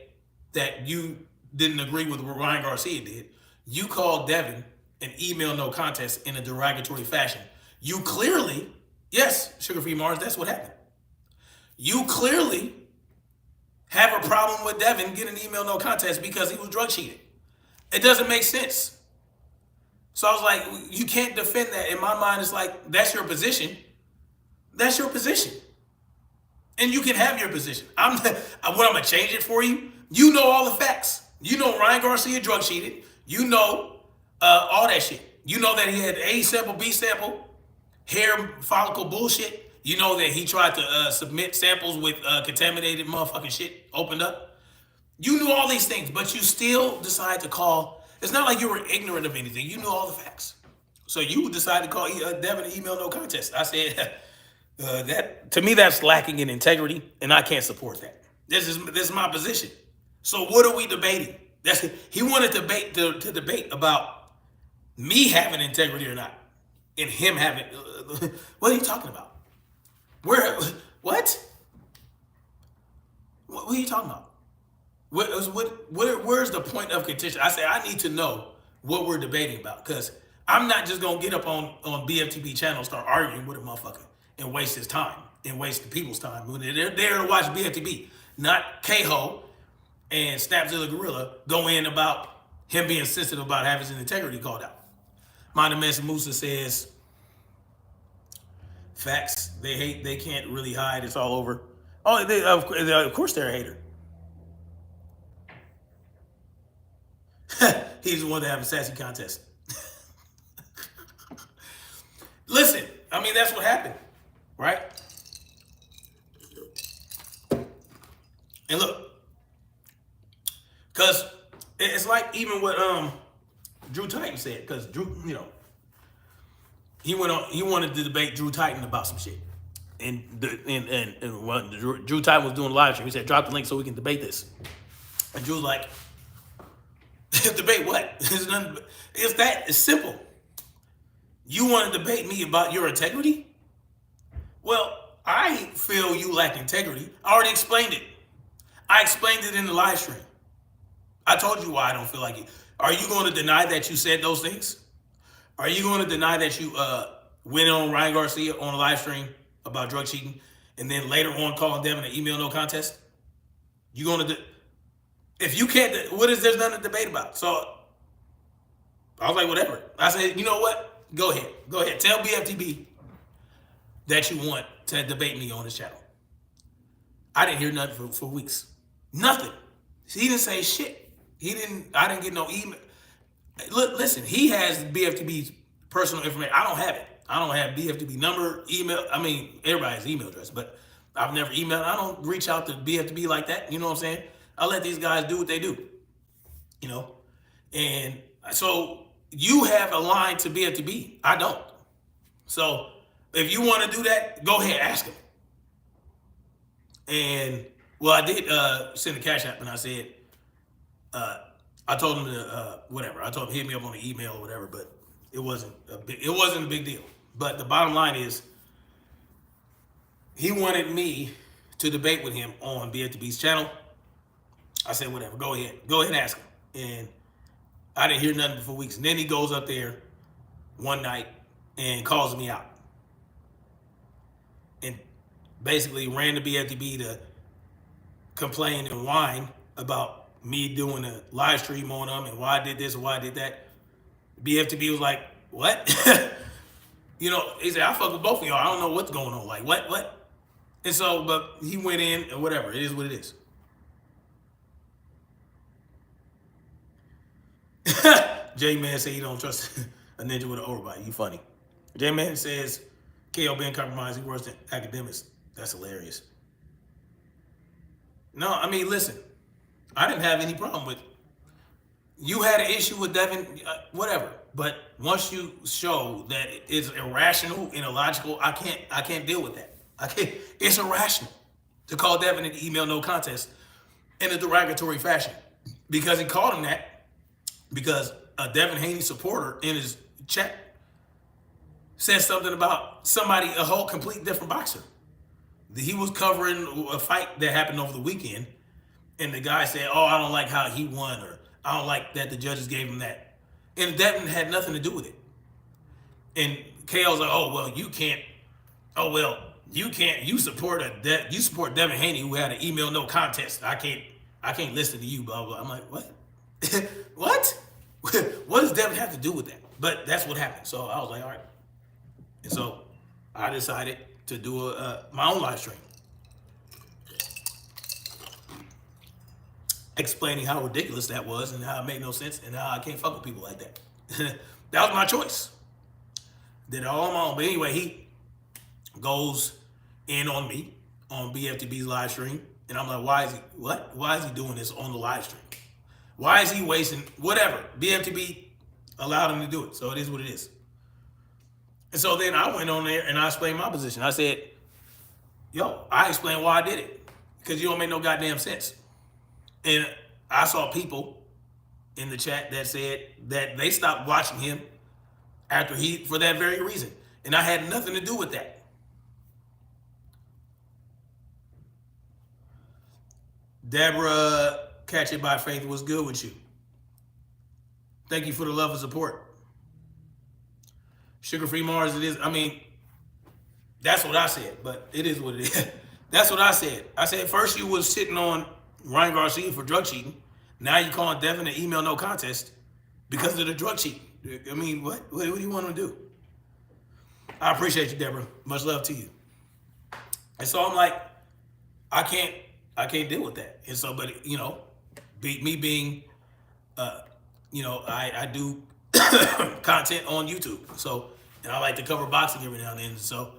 that you didn't agree with what Ryan Garcia did, you called Devin an email no contest in a derogatory fashion. You clearly, yes, Sugar-Free Mars, that's what happened. You clearly have a problem with Devin getting an email no contest because he was drug cheated. It doesn't make sense. So I was like, you can't defend that. In my mind, it's like, that's your position. That's your position. And you can have your position. I'm gonna change it for you. You know all the facts. You know Ryan Garcia drug cheated. You know all that shit. You know that he had A sample, B sample, hair follicle bullshit. You know that he tried to submit samples with contaminated motherfucking shit opened up. You knew all these things, but you still decided to call. It's not like you were ignorant of anything. You knew all the facts. So you decided to call Devin an email no contest. I said that to me that's lacking in integrity, and I can't support that. This is my position. So what are we debating? He wanted to debate about me having integrity or not, and him having. What are you talking about? Where? What? What are you talking about? Where's the point of contention? I say I need to know what we're debating about, because I'm not just gonna get up on BFTB channel and start arguing with a motherfucker and waste his time and waste the people's time when they're there to watch BFTB, not K-Ho and Snapzilla Gorilla go in about him being sensitive about having his integrity called out. Mind the Musa says, facts, they can't really hide, it's all over. Oh, of course they're a hater. He's the one that have a sassy contest. Listen, I mean, that's what happened, right? And look, because it's like even what Drew Titan said, because Drew, he wanted to debate Drew Titan about some shit. And when Drew Titan was doing a live stream, he said, drop the link so we can debate this. And Drew's like, debate what? It's simple. You want to debate me about your integrity? Well, I feel you lack integrity. I already explained it. I explained it in the live stream. I told you why I don't feel like it. Are you going to deny that you said those things? Are you going to deny that you went on Ryan Garcia on a live stream about drug cheating and then later on calling Devin an email no contest? You going to... If you can't... there's nothing to debate about? So I was like, whatever. I said, you know what? Go ahead. Go ahead. Tell BFTB that you want to debate me on this channel. I didn't hear nothing for weeks. Nothing. He didn't say shit. I didn't get no email. Look, listen, he has BFTB's personal information. I don't have it. I don't have BFTB number, email. I mean, everybody has email address, but I've never emailed. I don't reach out to BFTB like that. You know what I'm saying? I let these guys do what they do. And so you have a line to BFTB. I don't. So if you want to do that, go ahead, ask him. And well, I did send a cash app, and I said, I told him to whatever. I told him hit me up on the email or whatever, but it wasn't a big deal. But the bottom line is, he wanted me to debate with him on BFTB's channel. I said, whatever, go ahead and ask him. And I didn't hear nothing for weeks. And then he goes up there one night and calls me out. And basically ran to BFTB to complain and whine about me doing a live stream on them and why I did this and why I did that. BFTB was like, what? He said, I fuck with both of y'all. I don't know what's going on. Like, what? And so, but he went in and whatever. It is what it is. J-Man said he don't trust a ninja with an overbite. You funny. J-Man says, KO been compromised. He worse than academics. That's hilarious. No, I mean, listen. I didn't have any problem with it. You had an issue with Devin, whatever. But once you show that it's irrational and illogical, I can't deal with that. It's irrational to call Devin an email no contest in a derogatory fashion. Because he called him that because a Devin Haney supporter in his chat said something about a whole complete different boxer. He was covering a fight that happened over the weekend, and the guy said, oh, I don't like how he won, or I don't like that the judges gave him that. And Devin had nothing to do with it. And KO's like, oh, well, you can't. Oh, well, you can't. You support Devin Haney, who had an email no contest. I can't listen to you, blah, blah. I'm like, what? What? What does Devin have to do with that? But that's what happened. So I was like, all right. And so I decided to do my own live stream, explaining how ridiculous that was and how it made no sense and how I can't fuck with people like that. That was my choice. Did it all on my own. But anyway, he goes in on me on BFTB's live stream. And I'm like, why is he, what? Why is he doing this on the live stream? Why is he wasting, whatever. BFTB allowed him to do it. So it is what it is. And so then I went on there and I explained my position. I said, yo, I explained why I did it. Because you don't make no goddamn sense. And I saw people in the chat that said that they stopped watching him after for that very reason. And I had nothing to do with that. Deborah, Catch It by Faith, was good with you. Thank you for the love and support. Sugar Free Mars, it is, I mean, that's what I said, but it is what it is. That's what I said. I said, first you was sitting on Ryan Garcia for drug cheating. Now you calling Devin an email no contest because of the drug cheating. I mean, what do you want him to do? I appreciate you, Deborah. Much love to you. And so I'm like, I can't deal with that. And so, but you know, me being, you know, I do content on YouTube. So, and I like to cover boxing every now and then. So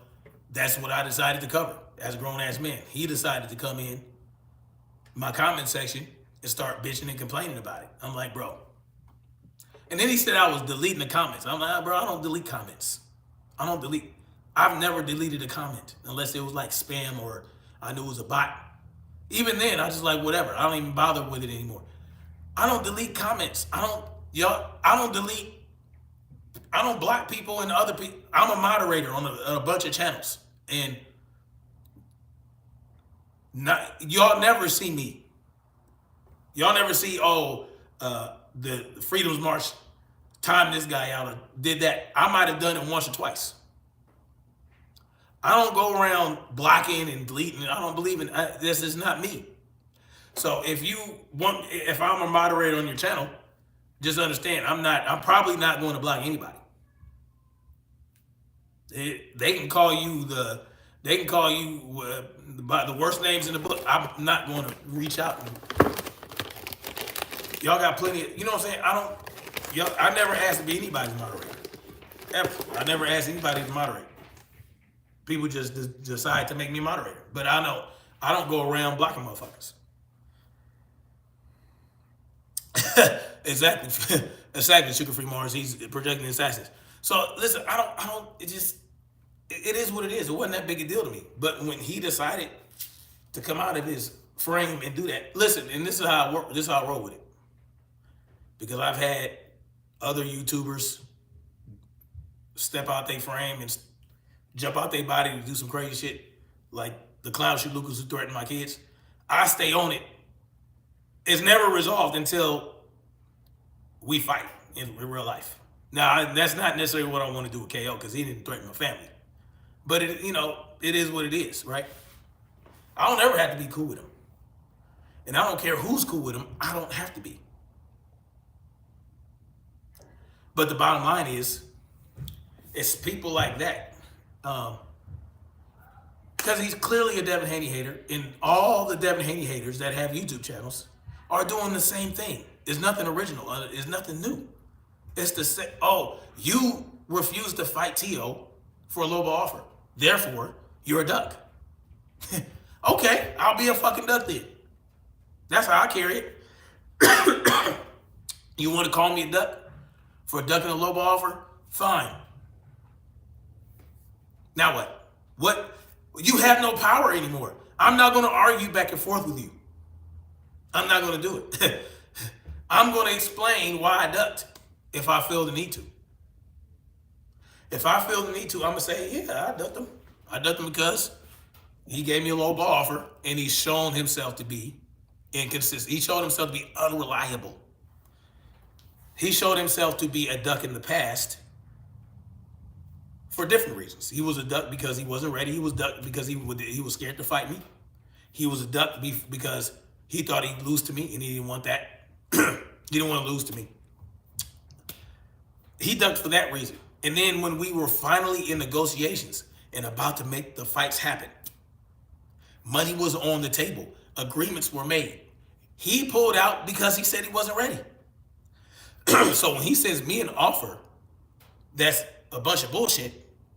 that's what I decided to cover as a grown ass man. He decided to come in my comment section and start bitching and complaining about it. I'm like, bro. And then he said I was deleting the comments. I'm like, bro, I don't delete comments. I've never deleted a comment unless it was like spam or I knew it was a bot. Even then, I just like, whatever. I don't even bother with it anymore. I don't delete comments. I don't block people and other people. I'm a moderator on a bunch of channels. And y'all never see me. Y'all never see, the Freedom's March timed this guy out or did that. I might have done it once or twice. I don't go around blocking and deleting. I don't believe in this. Is not me. So if I'm a moderator on your channel, just understand I'm probably not going to block anybody. They can call you by the worst names in the book. I'm not going to reach out. Y'all got plenty of, you know what I'm saying? I never asked to be anybody's moderator. Ever. I never asked anybody to moderate. People just decide to make me moderator. But I know I don't go around blocking motherfuckers. Exactly. Exactly, Sugar Free Mars. He's projecting assassins. So listen, it is what it is. It wasn't that big a deal to me. But when he decided to come out of his frame and do that, listen, and this is how I work, this is how I roll with it. Because I've had other YouTubers step out their frame and jump out their body to do some crazy shit, like the clown shoe Lucas who threatened my kids. I stay on it. It's never resolved until we fight in real life. Now, that's not necessarily what I want to do with KO because he didn't threaten my family. But it is what it is, right? I don't ever have to be cool with him. And I don't care who's cool with him. I don't have to be. But the bottom line is, it's people like that. Because he's clearly a Devin Haney hater, and all the Devin Haney haters that have YouTube channels are doing the same thing. It's nothing original. It's nothing new. It's the same. Oh, you refuse to fight TEO for a low ball offer. Therefore, you're a duck. Okay, I'll be a fucking duck then. That's how I carry it. You want to call me a duck for ducking a low ball offer? Fine. Now what? What? You have no power anymore. I'm not going to argue back and forth with you. I'm not going to do it. I'm going to explain why I ducked if I feel the need to. If I feel the need to, I'm going to say, yeah, I ducked him. I ducked him because he gave me a low ball offer and he's shown himself to be inconsistent. He showed himself to be unreliable. He showed himself to be a duck in the past for different reasons. He was a duck because he wasn't ready. He was a duck because he was scared to fight me. He was a duck because he thought he'd lose to me and he didn't want that. He didn't want to lose to me. He ducked for that reason. And then when we were finally in negotiations and about to make the fights happen, money was on the table. Agreements were made. He pulled out because he said he wasn't ready. So when he sends me an offer that's a bunch of bullshit,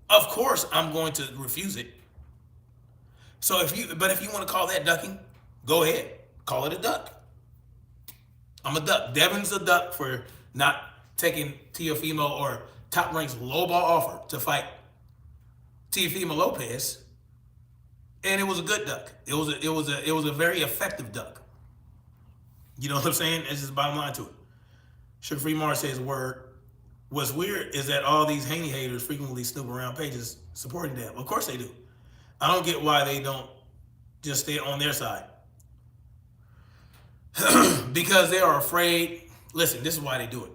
of course I'm going to refuse it. So if you want to call that ducking, go ahead, call it a duck. I'm a duck. Devin's a duck for not taking Teofimo or Top Rank's lowball offer to fight Teofimo Lopez, and it was a good duck. It was a very effective duck. You know what I'm saying? That's just the bottom line to it. Sugar Free Mars says, word. What's weird is that all these Haney haters frequently snoop around pages supporting them. Of course they do. I don't get why they don't just stay on their side. Because they are afraid. Listen, this is why they do it.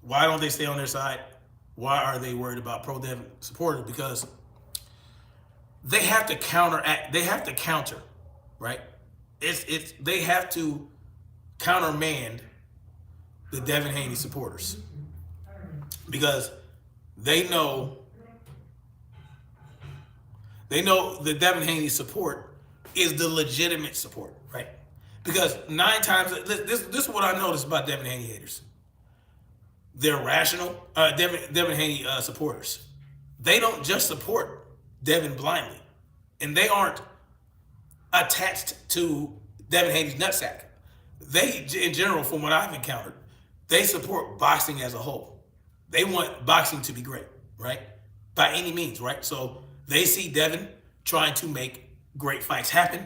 Why don't they stay on their side? Why are they worried about pro-Devin supporters? Because they have to counteract. They have to counter, right? They have to countermand the Devin Haney supporters, because they know the Devin Haney support is the legitimate support, right? Because 9 times, this is what I noticed about Devin Haney haters. They're rational. Devin Haney supporters. They don't just support Devin blindly, and they aren't attached to Devin Haney's nutsack. They, in general, from what I've encountered, they support boxing as a whole. They want boxing to be great, right? By any means, right? So they see Devin trying to make great fights happen.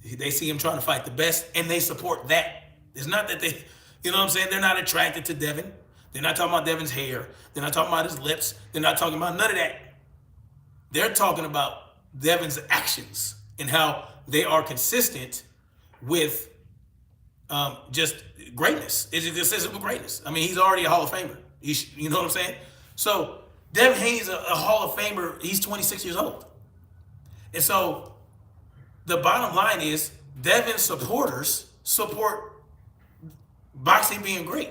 They see him trying to fight the best, and they support that. It's not that they, you know what I'm saying? They're not attracted to Devin. They're not talking about Devin's hair. They're not talking about his lips. They're not talking about none of that. They're talking about Devin's actions and how they are consistent with just greatness. It's consistent with greatness. I mean, he's already a Hall of Famer. You know what I'm saying? So Devin Haney's a Hall of Famer. He's 26 years old. And so the bottom line is Devin supporters support boxing being great.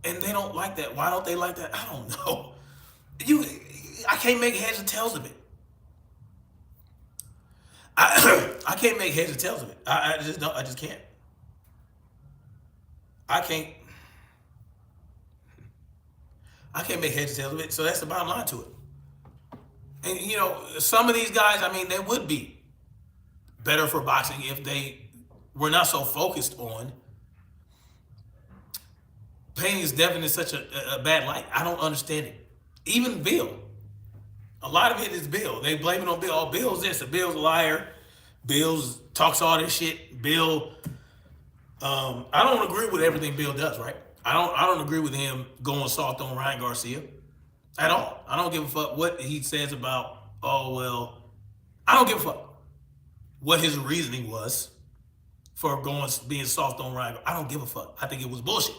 And they don't like that. Why don't they like that? I don't know. I can't make heads or tails of it. I can't make heads or tails of it. I just don't. I just can't. I can't make heads or tails of it. So that's the bottom line to it. And you know, some of these guys, I mean, they would be better for boxing if they were not so focused on painting Devin in such a bad light. I don't understand it. Even Bill. A lot of it is Bill. They blame it on Bill. Oh, Bill's this. Bill's a liar. Bill's talks all this shit. Bill. I don't agree with everything Bill does, right? I don't agree with him going soft on Ryan Garcia at all. I don't give a fuck what he says about, oh, well, I don't give a fuck what his reasoning was for being soft on Ryan. I don't give a fuck. I think it was bullshit.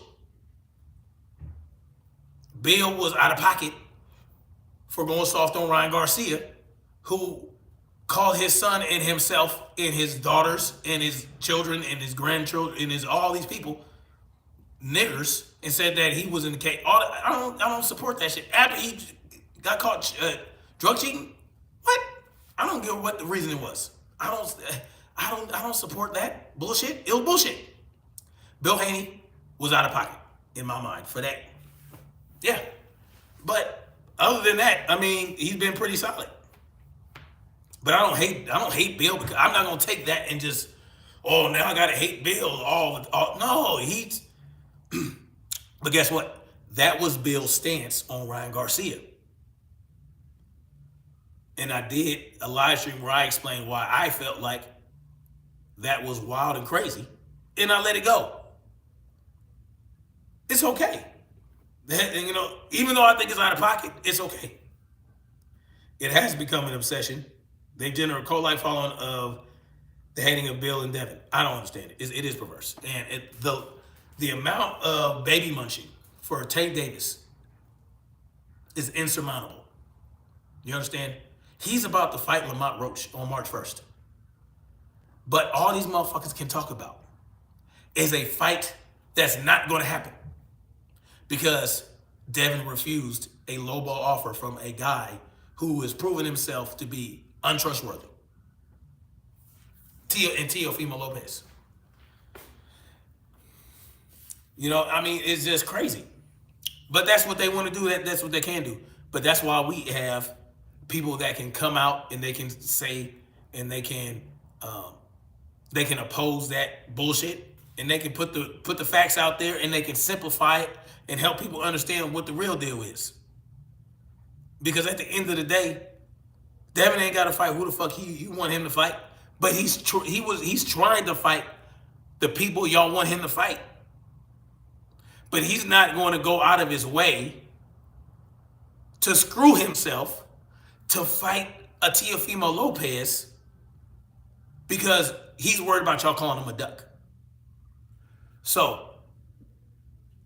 Bill was out of pocket for going soft on Ryan Garcia, who called his son and himself and his daughters and his children and his grandchildren and all these people niggers, and said that he was in the case. I don't support that shit. After he got caught drug cheating, what? I don't care what the reason it was. I don't support that bullshit. It was bullshit. Bill Haney was out of pocket in my mind for that. Yeah, but other than that, I mean, he's been pretty solid. But I don't hate Bill, because I'm not gonna take that and just, oh, now I gotta hate Bill. No, he's. But guess what? That was Bill's stance on Ryan Garcia. And I did a live stream where I explained why I felt like that was wild and crazy, and I let it go. It's okay. And, you know, even though I think it's out of pocket, it's okay. It has become an obsession. They generate a co-like following of the hating of Bill and Devin. I don't understand it. It is perverse. And the amount of baby munching for Tank Davis is insurmountable. You understand? He's about to fight Lamont Roach on March 1st. But all these motherfuckers can talk about is a fight that's not going to happen, because Devin refused a lowball offer from a guy who has proven himself to be untrustworthy. Teofimo Lopez. You know, I mean, it's just crazy. But that's what they want to do. That's what they can do. But that's why we have people that can come out and they can say and they can oppose that bullshit, and they can put the facts out there, and they can simplify it and help people understand what the real deal is. Because at the end of the day, Devin ain't got to fight who the fuck you want him to fight, but he's trying to fight the people y'all want him to fight. But he's not going to go out of his way to screw himself to fight a Teofimo Lopez because he's worried about y'all calling him a duck. So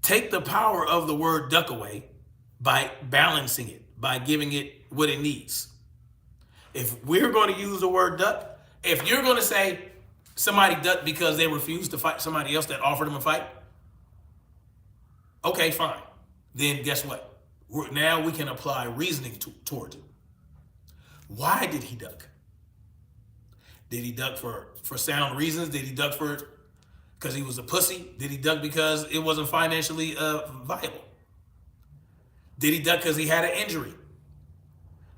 take the power of the word duck away by balancing it, by giving it what it needs. If we're going to use the word duck, if you're going to say somebody ducked because they refused to fight somebody else that offered them a fight, okay, fine. Then guess what? Now we can apply reasoning towards it. Why did he duck? Did he duck for sound reasons? Did he duck because he was a pussy? Did he duck because it wasn't financially viable? Did he duck because he had an injury?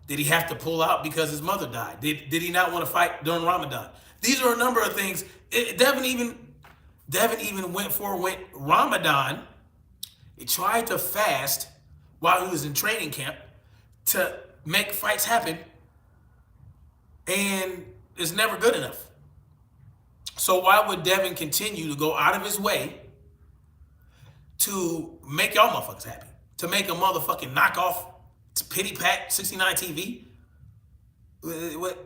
Did he have to pull out because his mother died? Did he not want to fight during Ramadan? These are a number of things. Devin even went Ramadan. He tried to fast while he was in training camp to make fights happen, and it's never good enough. So why would Devin continue to go out of his way to make y'all motherfuckers happy? To make a motherfucking knockoff Pittypat 69 TV? What?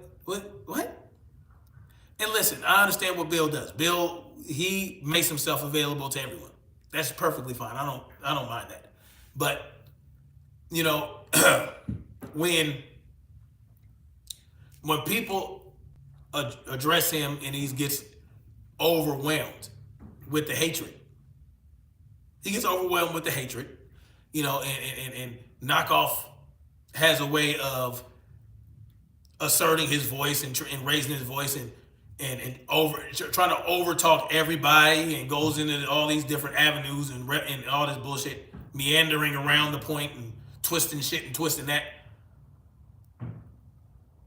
And listen, I understand what Bill does. Bill, he makes himself available to everyone. That's perfectly fine. I don't mind that. But you know, when people address him and he gets overwhelmed with the hatred, you know, and Knockoff has a way of asserting his voice and raising his voice and trying to overtalk everybody and goes into all these different avenues and all this bullshit, meandering around the point and twisting shit and twisting that.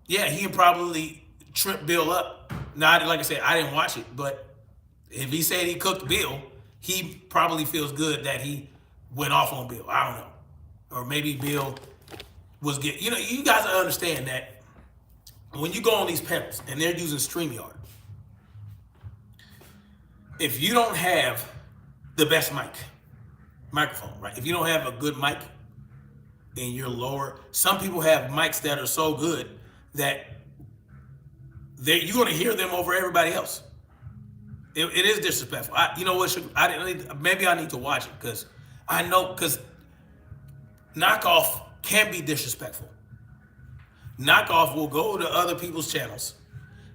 Yeah, he can probably trip Bill up. Now, like I said, I didn't watch it, but if he said he cooked Bill, he probably feels good that he went off on Bill. I don't know. Or maybe Bill was getting, you know, you guys understand that when you go on these panels and they're using StreamYard, if you don't have the best microphone, right? If you don't have a good mic and you're lower, some people have mics that are so good that you're going to hear them over everybody else. It is disrespectful. You know what? Maybe I need to watch it because Knockoff can be disrespectful. Knockoff will go to other people's channels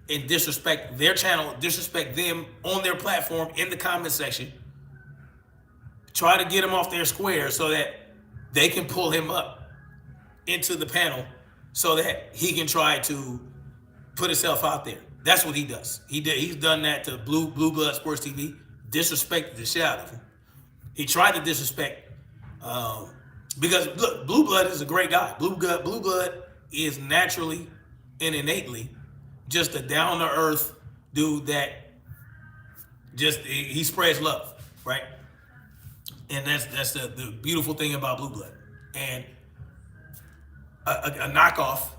and disrespect their channel, disrespect them on their platform in the comment section, try to get him off their square so that they can pull him up into the panel so that he can try to put himself out there. That's what he does. He's done that to Blue Blood Sports TV, disrespected the shit out of him. He tried to disrespect because look, Blue Blood is a great guy. Blue Blood is naturally and innately just a down-to-earth dude that he spreads love, right? And that's the beautiful thing about Blue Blood. And a knockoff,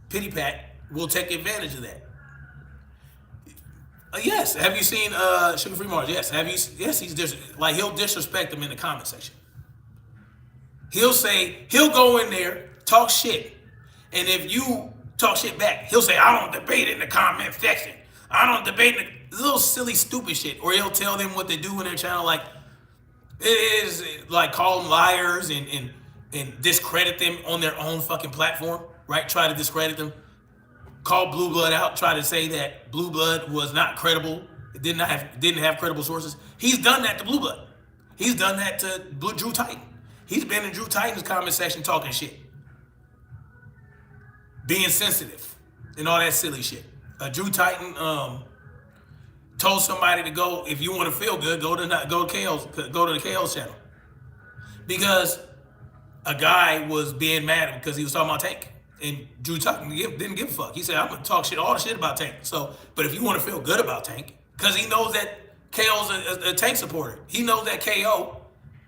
Pittypat, will take advantage of that. Yes, have you seen Sugar Free Mars? Yes, yes, he'll disrespect them in the comment section. He'll go in there, talk shit, and if you talk shit back, he'll say, I don't debate in the comment section. I don't debate in the little silly stupid shit. Or he'll tell them what they do in their channel, like it is like call them liars and discredit them on their own fucking platform, right? Try to discredit them. Call Blue Blood out, try to say that Blue Blood was not credible, didn't have credible sources. He's done that to Blue Blood. He's done that to Drew Titan. He's been in Drew Titan's comment section talking shit, being sensitive, and all that silly shit. Drew Titan told somebody to go, if you want to feel good, go to the KO's channel, because a guy was being mad because he was talking about Tank. And Drew Titan didn't give a fuck. He said, I'm gonna talk shit, all the shit about Tank. So, but if you want to feel good about Tank, because he knows that KO's a Tank supporter. He knows that KO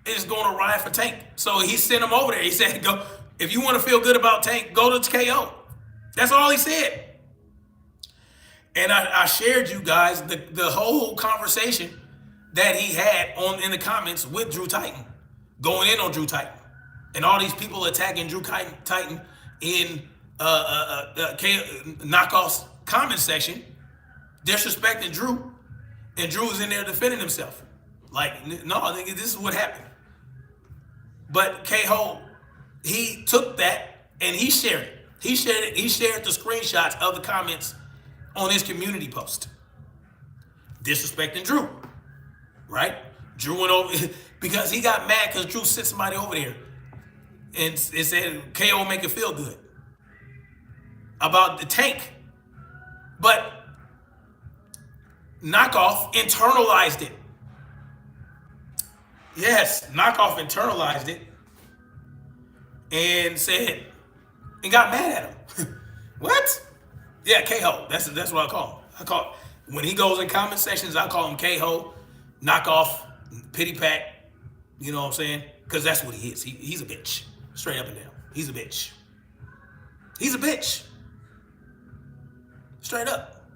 is going to ride for Tank. So he sent him over there. He said, go, if you want to feel good about Tank, go to KO. That's all he said. And I shared you guys the whole conversation that he had in the comments with Drew Titan, going in on Drew Titan. And all these people attacking Drew Titan in Knockoff's comment section, disrespecting Drew, and Drew was in there defending himself. Like, no, nigga, this is what happened. But K-Ho, he took that and he shared it. He shared the screenshots of the comments on his community post. Disrespecting Drew, right? Drew went over, because he got mad because Drew sent somebody over there and it said KO make it feel good about the Tank. But Knockoff internalized it. Yes, Knockoff internalized it and said, and got mad at him. What? Yeah, K-Ho. That's what I call him. When he goes in comment sections, I call him K-Ho, Knockoff, Pity Pat. You know what I'm saying? Because that's what he is. He's a bitch. Straight up and down. He's a bitch. He's a bitch. Straight up.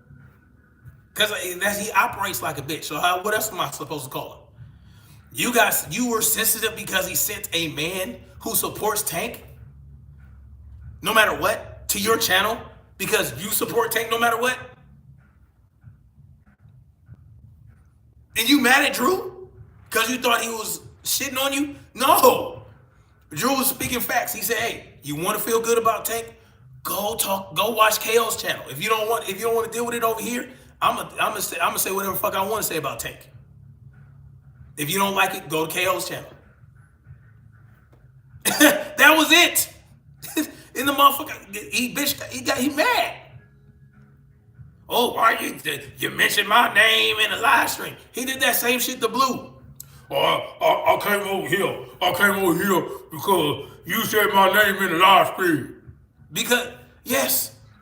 Because he operates like a bitch. So what else am I supposed to call him? You were sensitive because he sent a man who supports Tank, no matter what, to your channel because you support Tank no matter what? And you mad at Drew because you thought he was shitting on you? No. Drew was speaking facts. He said, hey, you want to feel good about Tank? Go watch KO's channel. If you don't want to deal with it over here, I'm gonna say whatever the fuck I want to say about Tank. If you don't like it, go to KO's channel. That was it. And the motherfucker, he mad. Oh, why you mentioned my name in the live stream? He did that same shit to Blue. I came over here. Because you said my name in the live stream.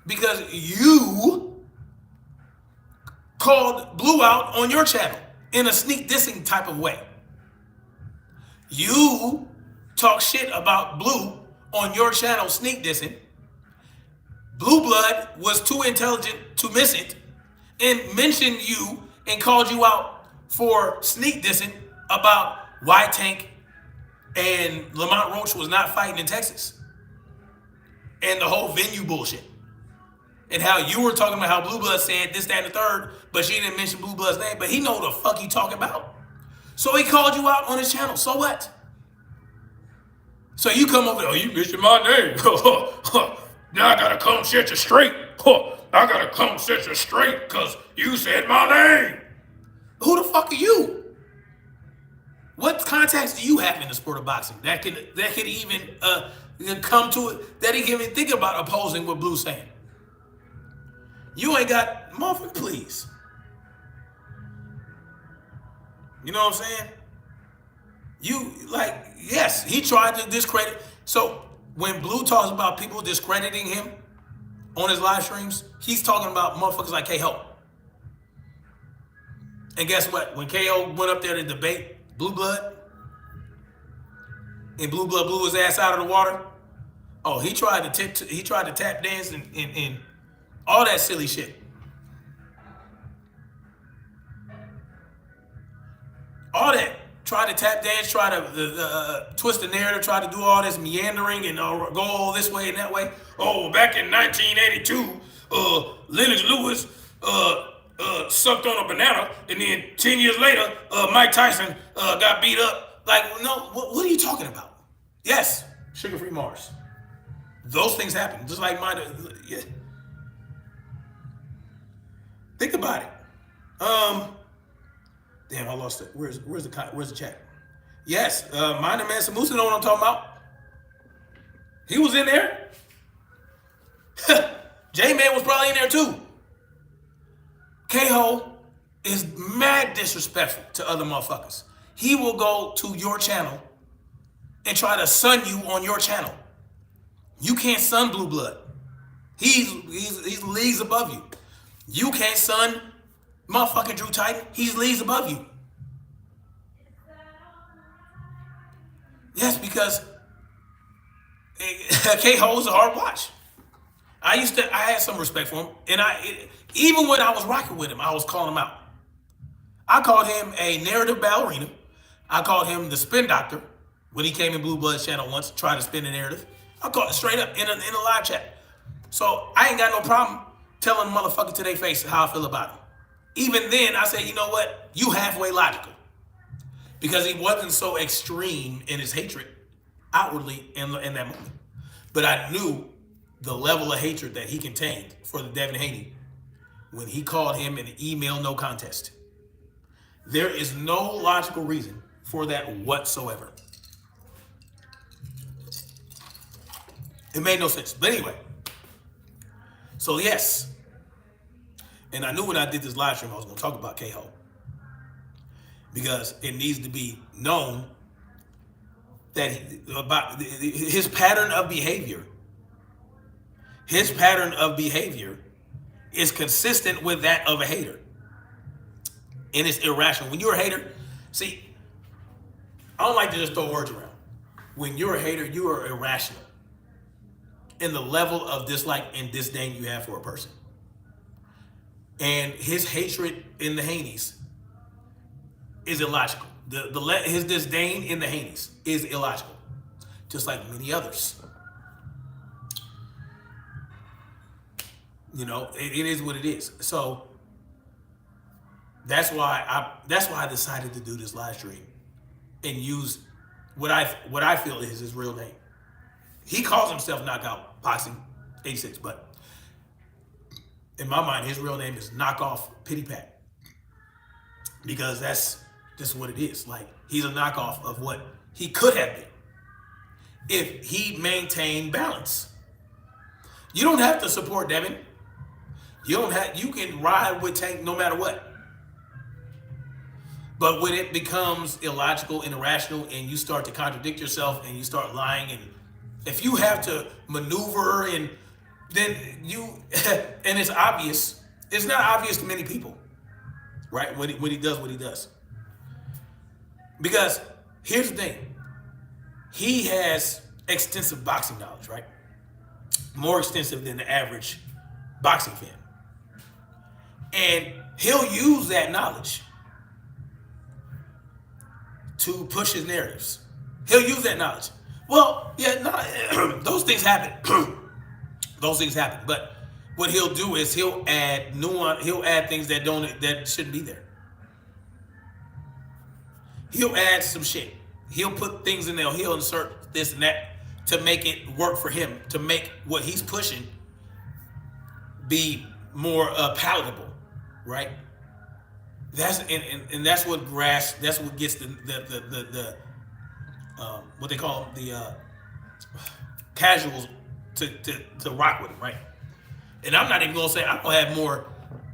Because you called Blue out on your channel in a sneak dissing type of way. You talk shit about Blue on your channel sneak dissing. Blue Blood was too intelligent to miss it and mentioned you and called you out for sneak dissing about why Tank and Lamont Roach was not fighting in Texas. And the whole venue bullshit. And how you were talking about how Blue Blood said this, that, and the third, but she didn't mention Blue Blood's name, but he know the fuck he talking about. So he called you out on his channel. So what? So you come over there, oh, you mentioned my name. Now I gotta come set you straight. I gotta come set you straight because you said my name. Who the fuck are you? What contacts do you have in the sport of boxing that could even come to it, that he can even think about opposing what Blue's saying? You ain't got, motherfucker, please. You know what I'm saying? Yes, he tried to discredit. So when Blue talks about people discrediting him on his live streams, he's talking about motherfuckers like KO. And guess what? When KO went up there to debate Blue Blood, and Blue Blood blew his ass out of the water, oh, he tried to tap dance and all that silly shit. All that. Try to tap dance, try to twist the narrative, try to do all this meandering and go all this way and that way. Oh, back in 1982, Leonard Lewis sucked on a banana, and then 10 years later, Mike Tyson got beat up. Like, no, what are you talking about? Yes, sugar-free Mars. Those things happen, just like mine. Yeah. Think about it. Damn, I lost it. Where's the chat? Yes, Minor Man Samusa know what I'm talking about. He was in there. J-Man was probably in there too. K-Ho is mad disrespectful to other motherfuckers. He will go to your channel and try to sun you on your channel. You can't sun Blue Blood. He's leagues above you. You can't son motherfucking Drew Titan. He's leagues above you. Yes, because K-Ho is a hard watch. I had some respect for him, and even when I was rocking with him, I was calling him out. I called him a narrative ballerina. I called him the spin doctor when he came in Blue Blood's channel once, trying to spin the narrative. I called it straight up in a live chat. So I ain't got no problem telling a motherfucker to their face how I feel about him. Even then, I said, you know what? You halfway logical. Because he wasn't so extreme in his hatred outwardly in that moment. But I knew the level of hatred that he contained for the Devin Haney when he called him an email no contest. There is no logical reason for that whatsoever. It made no sense. But anyway, so yes, and I knew when I did this live stream I was going to talk about K-Ho, because it needs to be known that about his pattern of behavior. His pattern of behavior is consistent with that of a hater. And it's irrational. When you're a hater, see, I don't like to just throw words around. When you're a hater, you are irrational in the level of dislike and disdain you have for a person. And his hatred in the Haneys is illogical. His disdain in the Haneys is illogical, just like many others. You know, it is what it is. So that's why I decided to do this live stream and use what I feel is his real name. He calls himself Knockout Boxing 86, but in my mind, his real name is Knockoffpittypat, because that's just what it is. Like, he's a knockoff of what he could have been if he maintained balance. You don't have to support Devin. You can ride with Tank no matter what. But when it becomes illogical and irrational and you start to contradict yourself and you start lying, and if you have to maneuver and then and it's obvious, it's not obvious to many people, right? When he does what he does. Because here's the thing. He has extensive boxing knowledge, right? More extensive than the average boxing fan. And he'll use that knowledge to push his narratives. He'll use that knowledge. Well, yeah, no, those things happen. Those things happen. But what he'll do is he'll add nuance. He'll add things that shouldn't be there. He'll add some shit. He'll put things in there. He'll insert this and that to make it work for him, to make what he's pushing be more palatable, right? That's what gets the what they call the casuals to rock with him, right? And I'm not even gonna say I don't have more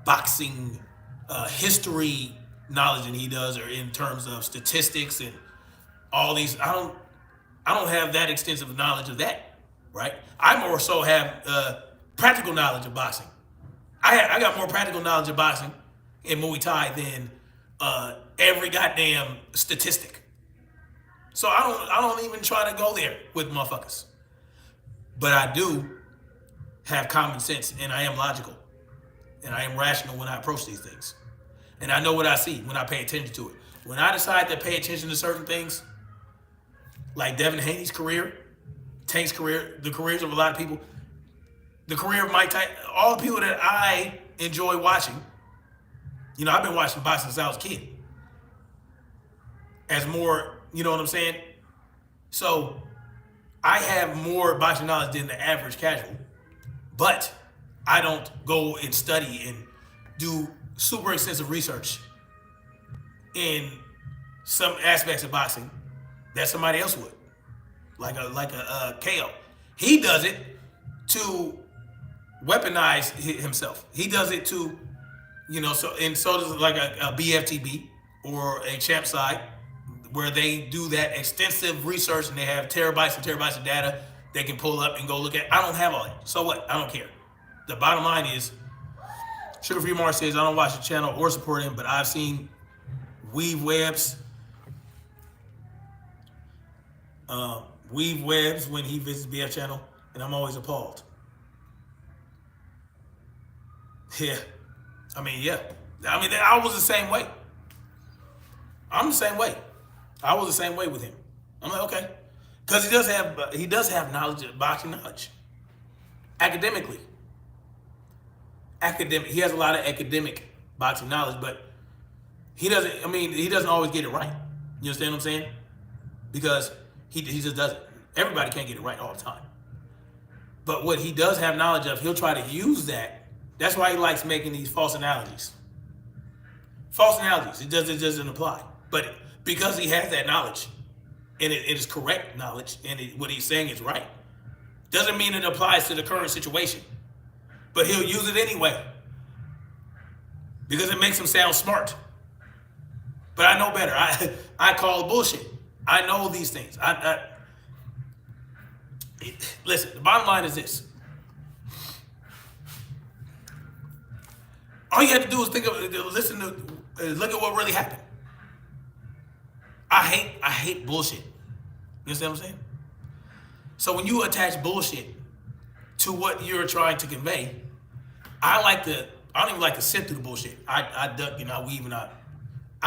boxing history knowledge than he does, or in terms of statistics and all these. I don't have that extensive knowledge of that, right? I more so have practical knowledge of boxing. I got more practical knowledge of boxing in Muay Thai than every goddamn statistic. So I don't even try to go there with motherfuckers. But I do have common sense, and I am logical, and I am rational when I approach these things. And I know what I see when I pay attention to it. When I decide to pay attention to certain things, like Devin Haney's career, Tank's career, the careers of a lot of people, the career of Mike Tyson, all the people that I enjoy watching. You know, I've been watching boxing since I was a kid. As more, you know what I'm saying? So I have more boxing knowledge than the average casual, but I don't go and study and do super extensive research in some aspects of boxing that somebody else would, like a KO. He does it to weaponize himself. He does it to, you know, so does like a BFTB or a Champ side, where they do that extensive research and they have terabytes and terabytes of data they can pull up and go look at. I don't have all that. So what? I don't care. The bottom line is, Sugar Free Mars says, I don't watch the channel or support him, but I've seen weave webs when he visits BF channel, and I'm always appalled. Yeah. I mean, I was the same way. I'm the same way. I was the same way with him. I'm like, okay. Because he does have knowledge, boxing knowledge. Academically. He has a lot of academic boxing knowledge, but he doesn't always get it right. You understand what I'm saying? Because he just doesn't. Everybody can't get it right all the time. But what he does have knowledge of, he'll try to use that. That's why he likes making these false analogies. False analogies. It doesn't apply. But because he has that knowledge, and it is correct knowledge, and what he's saying is right, doesn't mean it applies to the current situation. But he'll use it anyway. Because it makes him sound smart. But I know better. I call bullshit. I know these things. Listen, the bottom line is this. All you have to do is look at what really happened. I hate bullshit. You understand what I'm saying? So when you attach bullshit to what you're trying to convey, I don't even like to sit through the bullshit. I duck and I weave and I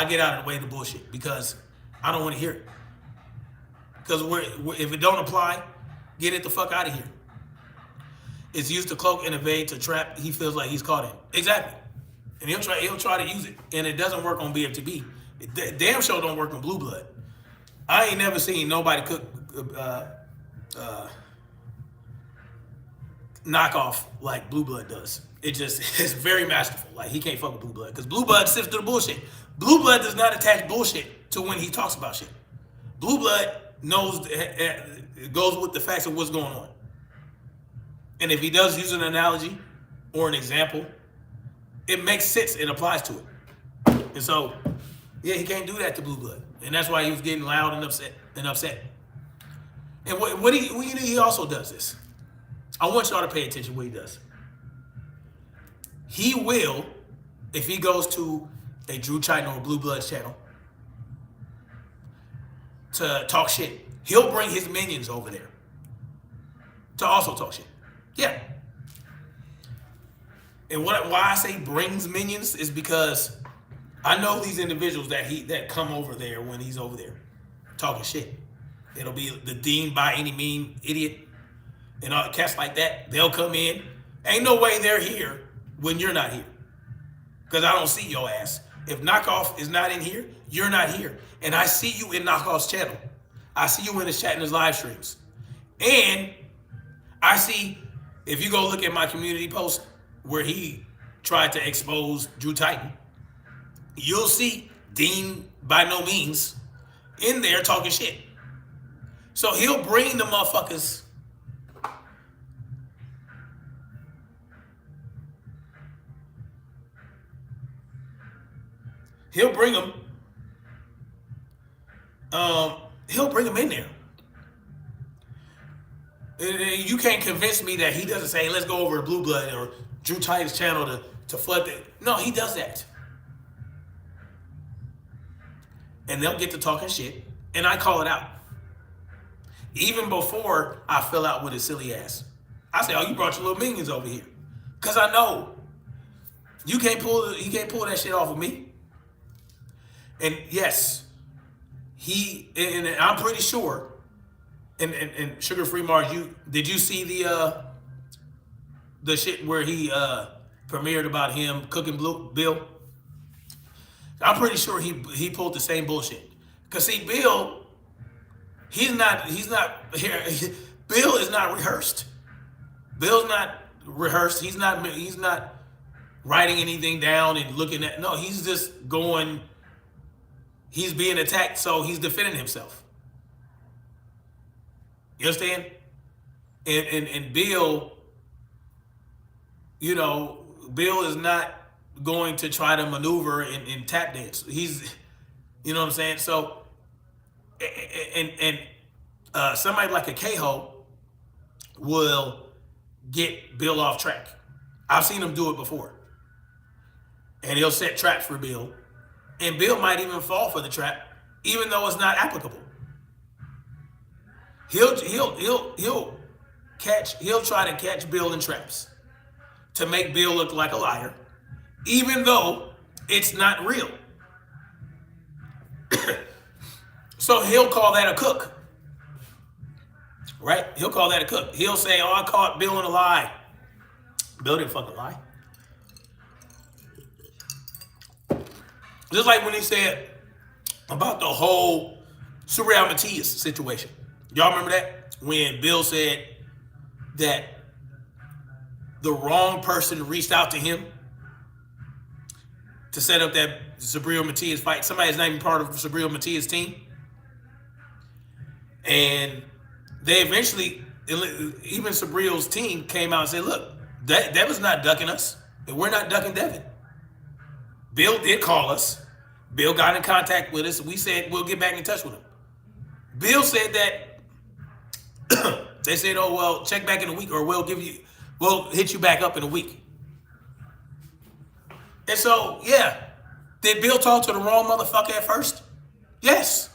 get out of the way of the bullshit because I don't want to hear it. Because if it don't apply, get it the fuck out of here. It's used to cloak and evade to trap he feels like he's caught in. Exactly. And he'll try to use it. And it doesn't work on BFTB. It damn sure don't work on Blue Blood. I ain't never seen nobody cook knockoff like Blue Blood does. It's very masterful. Like, he can't fuck with Blue Blood. Because Blue Blood sifts through the bullshit. Blue Blood does not attach bullshit to when he talks about shit. Blue Blood knows, it goes with the facts of what's going on. And if he does use an analogy or an example, it makes sense. It applies to it. And so, yeah, he can't do that to Blue Blood. And that's why he was getting loud and upset. And what he also does this. I want y'all to pay attention to what he does. He will, if he goes to a Drew Chiton or Blue Blood's channel to talk shit, he'll bring his minions over there to also talk shit. Yeah. And why I say brings minions is because I know these individuals that come over there when he's over there talking shit. It'll be the Dean by any mean idiot and all the cats like that. They'll come in. Ain't no way they're here when you're not here. Because I don't see your ass. If Knockoff is not in here, you're not here. And I see you in Knockoff's channel. I see you in his chat and his live streams. And I see, if you go look at my community post where he tried to expose Drew Titan, you'll see Dean by no means in there talking shit. So he'll bring the motherfuckers. He'll bring them. He'll bring them in there. You can't convince me that he doesn't say, let's go over to Blue Blood or Drew Titan's channel to flood it. No, he does that. And they'll get to talking shit, and I call it out. Even before I fill out with his silly ass. I say, oh, you brought your little minions over here. Because I know he can't pull that shit off of me. And yes, and I'm pretty sure, and Sugar Free Mars, did you see the shit where he premiered about him cooking Bill? I'm pretty sure he pulled the same bullshit. Cause see, Bill, he's not here. Bill is not rehearsed. Bill's not rehearsed. He's not writing anything down and looking at. No, he's just going. He's being attacked, so he's defending himself. You understand? And Bill, Bill is not going to try to maneuver and tap dance. He's, you know what I'm saying? So, and somebody like a K-Ho will get Bill off track. I've seen him do it before. And he'll set traps for Bill. And Bill might even fall for the trap, even though it's not applicable. He'll try to catch Bill in traps to make Bill look like a liar, even though it's not real. So he'll call that a cook. Right? He'll call that a cook. He'll say, oh, I caught Bill in a lie. Bill didn't fucking lie. Just like when he said about the whole Surreal Matias situation. Y'all remember that? When Bill said that the wrong person reached out to him to set up that Surreal Matias fight. Somebody's not even part of Surreal Matias' team. And they eventually, even Surreal's team came out and said, look, Devin's not ducking us, and we're not ducking Devin. Bill did call us. Bill got in contact with us. We said we'll get back in touch with him. Bill said that they said, oh, well, check back in a week or we'll hit you back up in a week. And so, yeah, did Bill talk to the wrong motherfucker at first? Yes.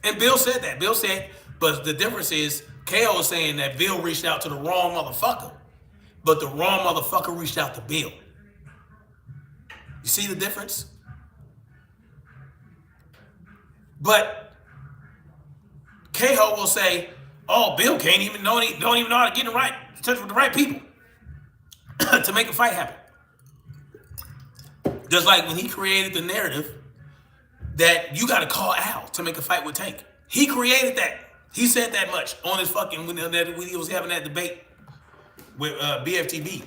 And Bill said that. Bill said, but the difference is KO is saying that Bill reached out to the wrong motherfucker, but the wrong motherfucker reached out to Bill. You see the difference? But KO will say, oh, Bill don't even know how to get in touch with the right people to make a fight happen. Just like when he created the narrative that you got to call Al to make a fight with Tank. He created that. He said that much on his fucking, when he was having that debate with BFTB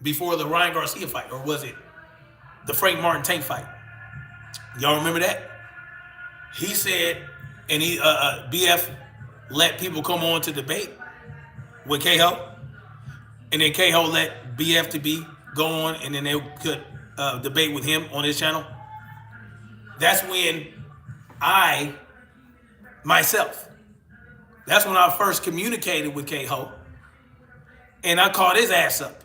before the Ryan Garcia fight, or was it the Frank Martin Tank fight? Y'all remember that? He said, and BF let people come on to debate with KO, and then KO let BFTB go on, and then they could debate with him on his channel. That's when that's when I first communicated with KO, and I called his ass up.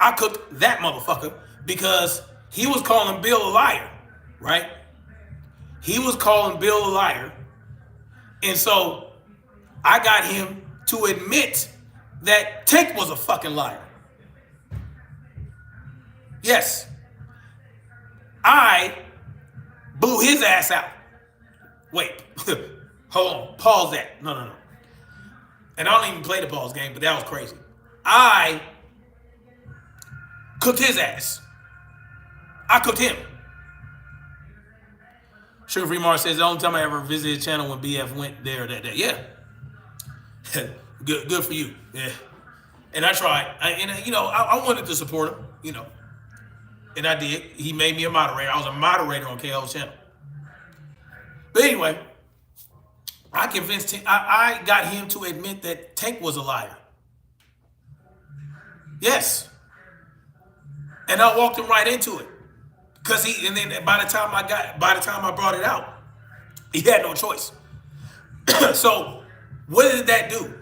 I cooked that motherfucker because he was calling Bill a liar, right? He was calling Bill a liar, and so I got him to admit that Tank was a fucking liar. Yes. I blew his ass out. Wait. Hold on. Pause that. No. And I don't even play the pause game, but that was crazy. I cooked his ass. I cooked him. Sugar Free Mars says the only time I ever visited his channel when BF went there that day. Yeah. Good for you. Yeah. And I tried. I wanted to support him, And I did. He made me a moderator. I was a moderator on KO's channel. But anyway, I convinced him. I got him to admit that Tank was a liar. Yes. And I walked him right into it. And then by the time I brought it out, he had no choice. So what did that do?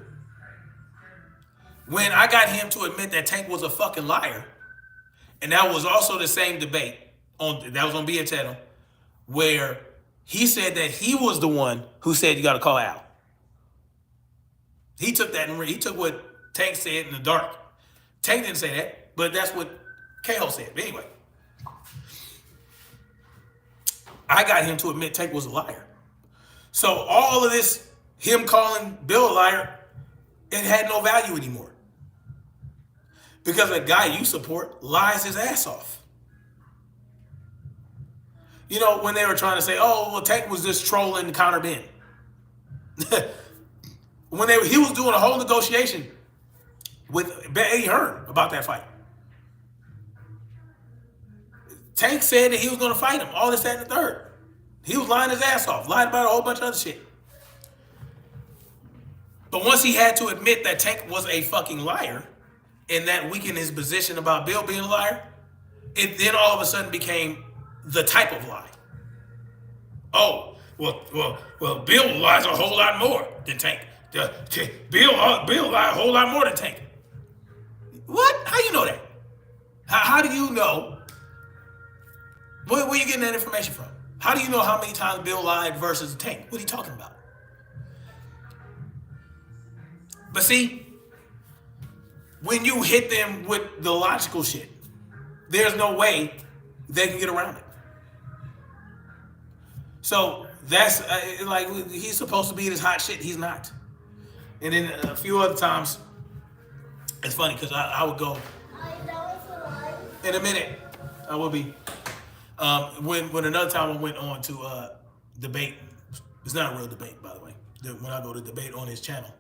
When I got him to admit that Tank was a fucking liar, and that was also the same debate that was on BF channel, where he said that he was the one who said you got to call Al. He took that and he took what Tank said in the dark. Tank didn't say that, but that's what KO said. But anyway, I got him to admit Tank was a liar. So all of this, him calling Bill a liar, it had no value anymore. Because a guy you support lies his ass off. When they were trying to say, oh, well, Tank was just trolling Conor Ben. He was doing a whole negotiation with Eddie Hearn about that fight. Tank said that he was going to fight him, all this, that, and the third. He was lying his ass off, lied about a whole bunch of other shit. But once he had to admit that Tank was a fucking liar, and that weakened his position about Bill being a liar, it then all of a sudden became the type of lie. Oh, well, Bill lies a whole lot more than Tank. Bill lied a whole lot more than Tank. What? How you know that? How do you know? Where you getting that information from? How do you know how many times Bill lied versus Tank? What are you talking about? But see, when you hit them with the logical shit, there's no way they can get around it. So that's like, he's supposed to be this hot shit. He's not. And then a few other times, it's funny because I would go, in a minute, I will be. When another time I went on to debate, it's not a real debate, by the way. When I go to debate on his channel,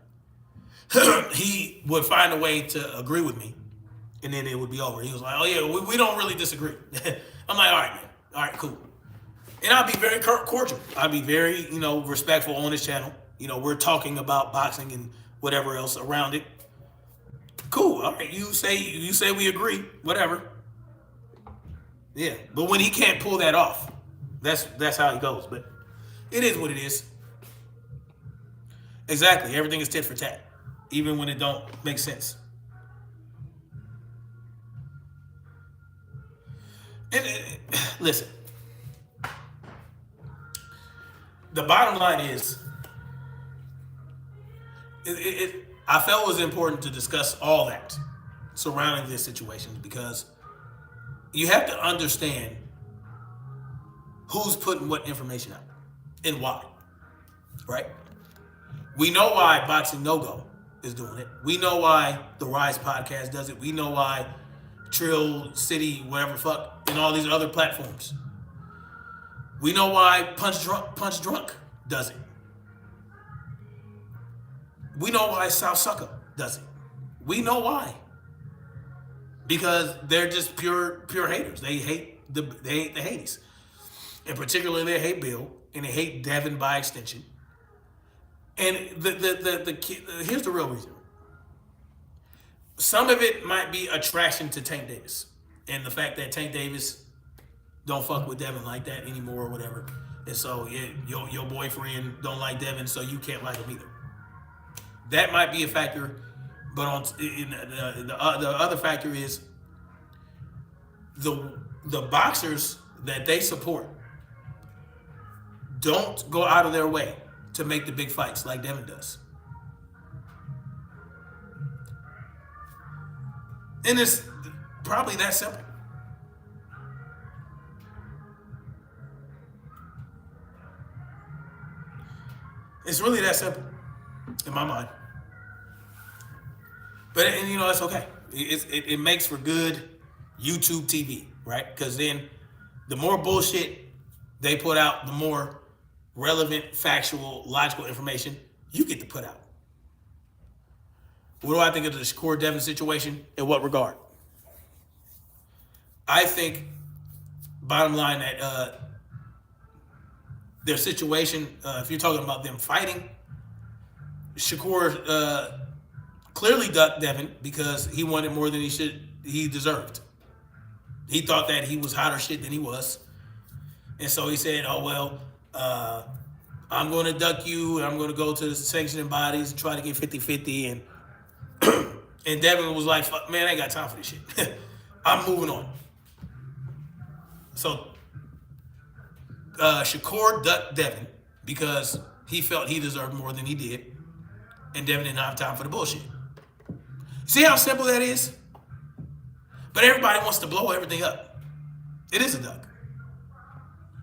he would find a way to agree with me, and then it would be over. He was like, "Oh yeah, we don't really disagree." I'm like, "All right, man. All right, cool." And I'll be very cordial. I'll be very, respectful on his channel. We're talking about boxing and whatever else around it. Cool. All right, you say we agree, whatever. Yeah, but when he can't pull that off, that's how he goes. But it is what it is. Exactly. Everything is tit for tat, even when it don't make sense. And listen, the bottom line is, I felt it was important to discuss all that surrounding this situation because you have to understand who's putting what information out and why, right? We know why Boxing No Go is doing it. We know why the Rise podcast does it. We know why Trill City, whatever fuck, and all these other platforms. We know why Punch Drunk does it. We know why South Sucker does it. We know why. Because they're just pure haters. They hate the Haneys. And particularly they hate Bill and they hate Devin by extension. And here's the real reason. Some of it might be attraction to Tank Davis. And the fact that Tank Davis don't fuck with Devin like that anymore or whatever. And so your boyfriend don't like Devin, so you can't like him either. That might be a factor. But the other factor is the boxers that they support don't go out of their way to make the big fights like Devin does. And it's probably that simple. It's really that simple in my mind. But it's okay. It makes for good YouTube TV, right? Because then the more bullshit they put out, the more relevant, factual, logical information you get to put out. What do I think of the Shakur Devin situation? In what regard? I think, bottom line, that their situation, if you're talking about them fighting, Shakur clearly ducked Devin because he wanted more than he deserved. He thought that he was hotter shit than he was. And so he said, oh, well, I'm going to duck you, and I'm going to go to the sanctioning bodies and try to get 50-50. And Devin was like, fuck, man, I ain't got time for this shit. I'm moving on. So Shakur ducked Devin because he felt he deserved more than he did. And Devin didn't have time for the bullshit. See how simple that is? But everybody wants to blow everything up. It is a duck.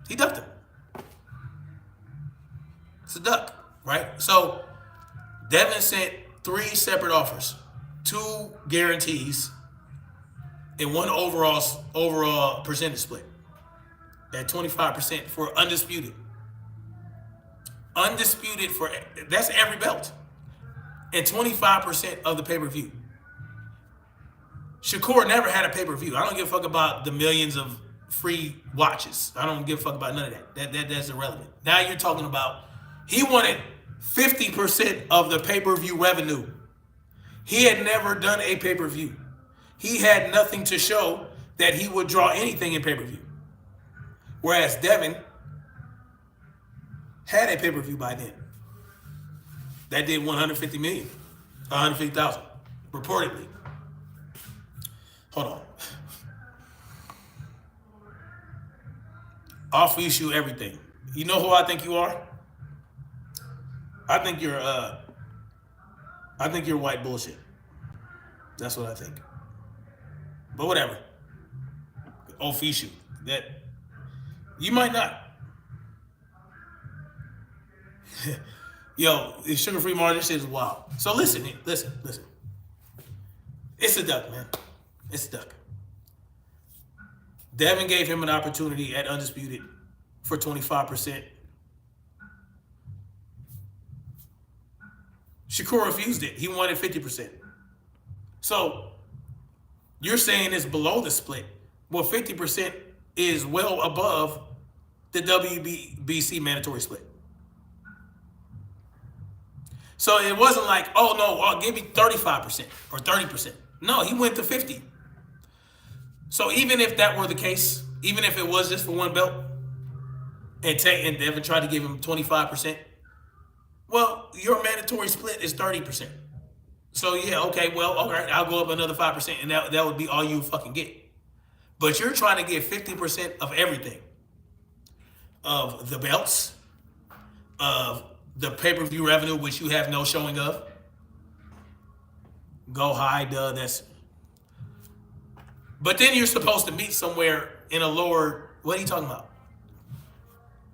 He ducked him. It's a duck, right? So Devin sent 3 separate offers, 2 guarantees, and 1 overall percentage split at 25% for undisputed. Undisputed that's every belt. And 25% of the pay-per-view. Shakur never had a pay-per-view. I don't give a fuck about the millions of free watches. I don't give a fuck about none of that. That's irrelevant. Now you're talking about he wanted 50% of the pay-per-view revenue. He had never done a pay-per-view. He had nothing to show that he would draw anything in pay-per-view. Whereas Devin had a pay-per-view by then. That did 150,000, reportedly. Hold on. Off issue everything. You know who I think you are? I think you're white bullshit. That's what I think. But whatever. Off issue. That you might not. Yo, it's sugar-free Mars, this shit is wild. So listen. It's a duck, man. It's a duck. Devin gave him an opportunity at Undisputed for 25%. Shakur refused it. He wanted 50%. So you're saying it's below the split. Well, 50% is well above the WBC mandatory split. So it wasn't like, oh no, I'll give me 35% or 30%. No, he went to 50. So even if that were the case, even if it was just for one belt, and Devin tried to give him 25%, well, your mandatory split is 30%. So yeah, okay, well, all right, I'll go up another 5%, and that would be all you fucking get. But you're trying to get 50% of everything. Of the belts, of the pay-per-view revenue, which you have no showing of. Go high, duh, that's... But then you're supposed to meet somewhere in a lower... What are you talking about?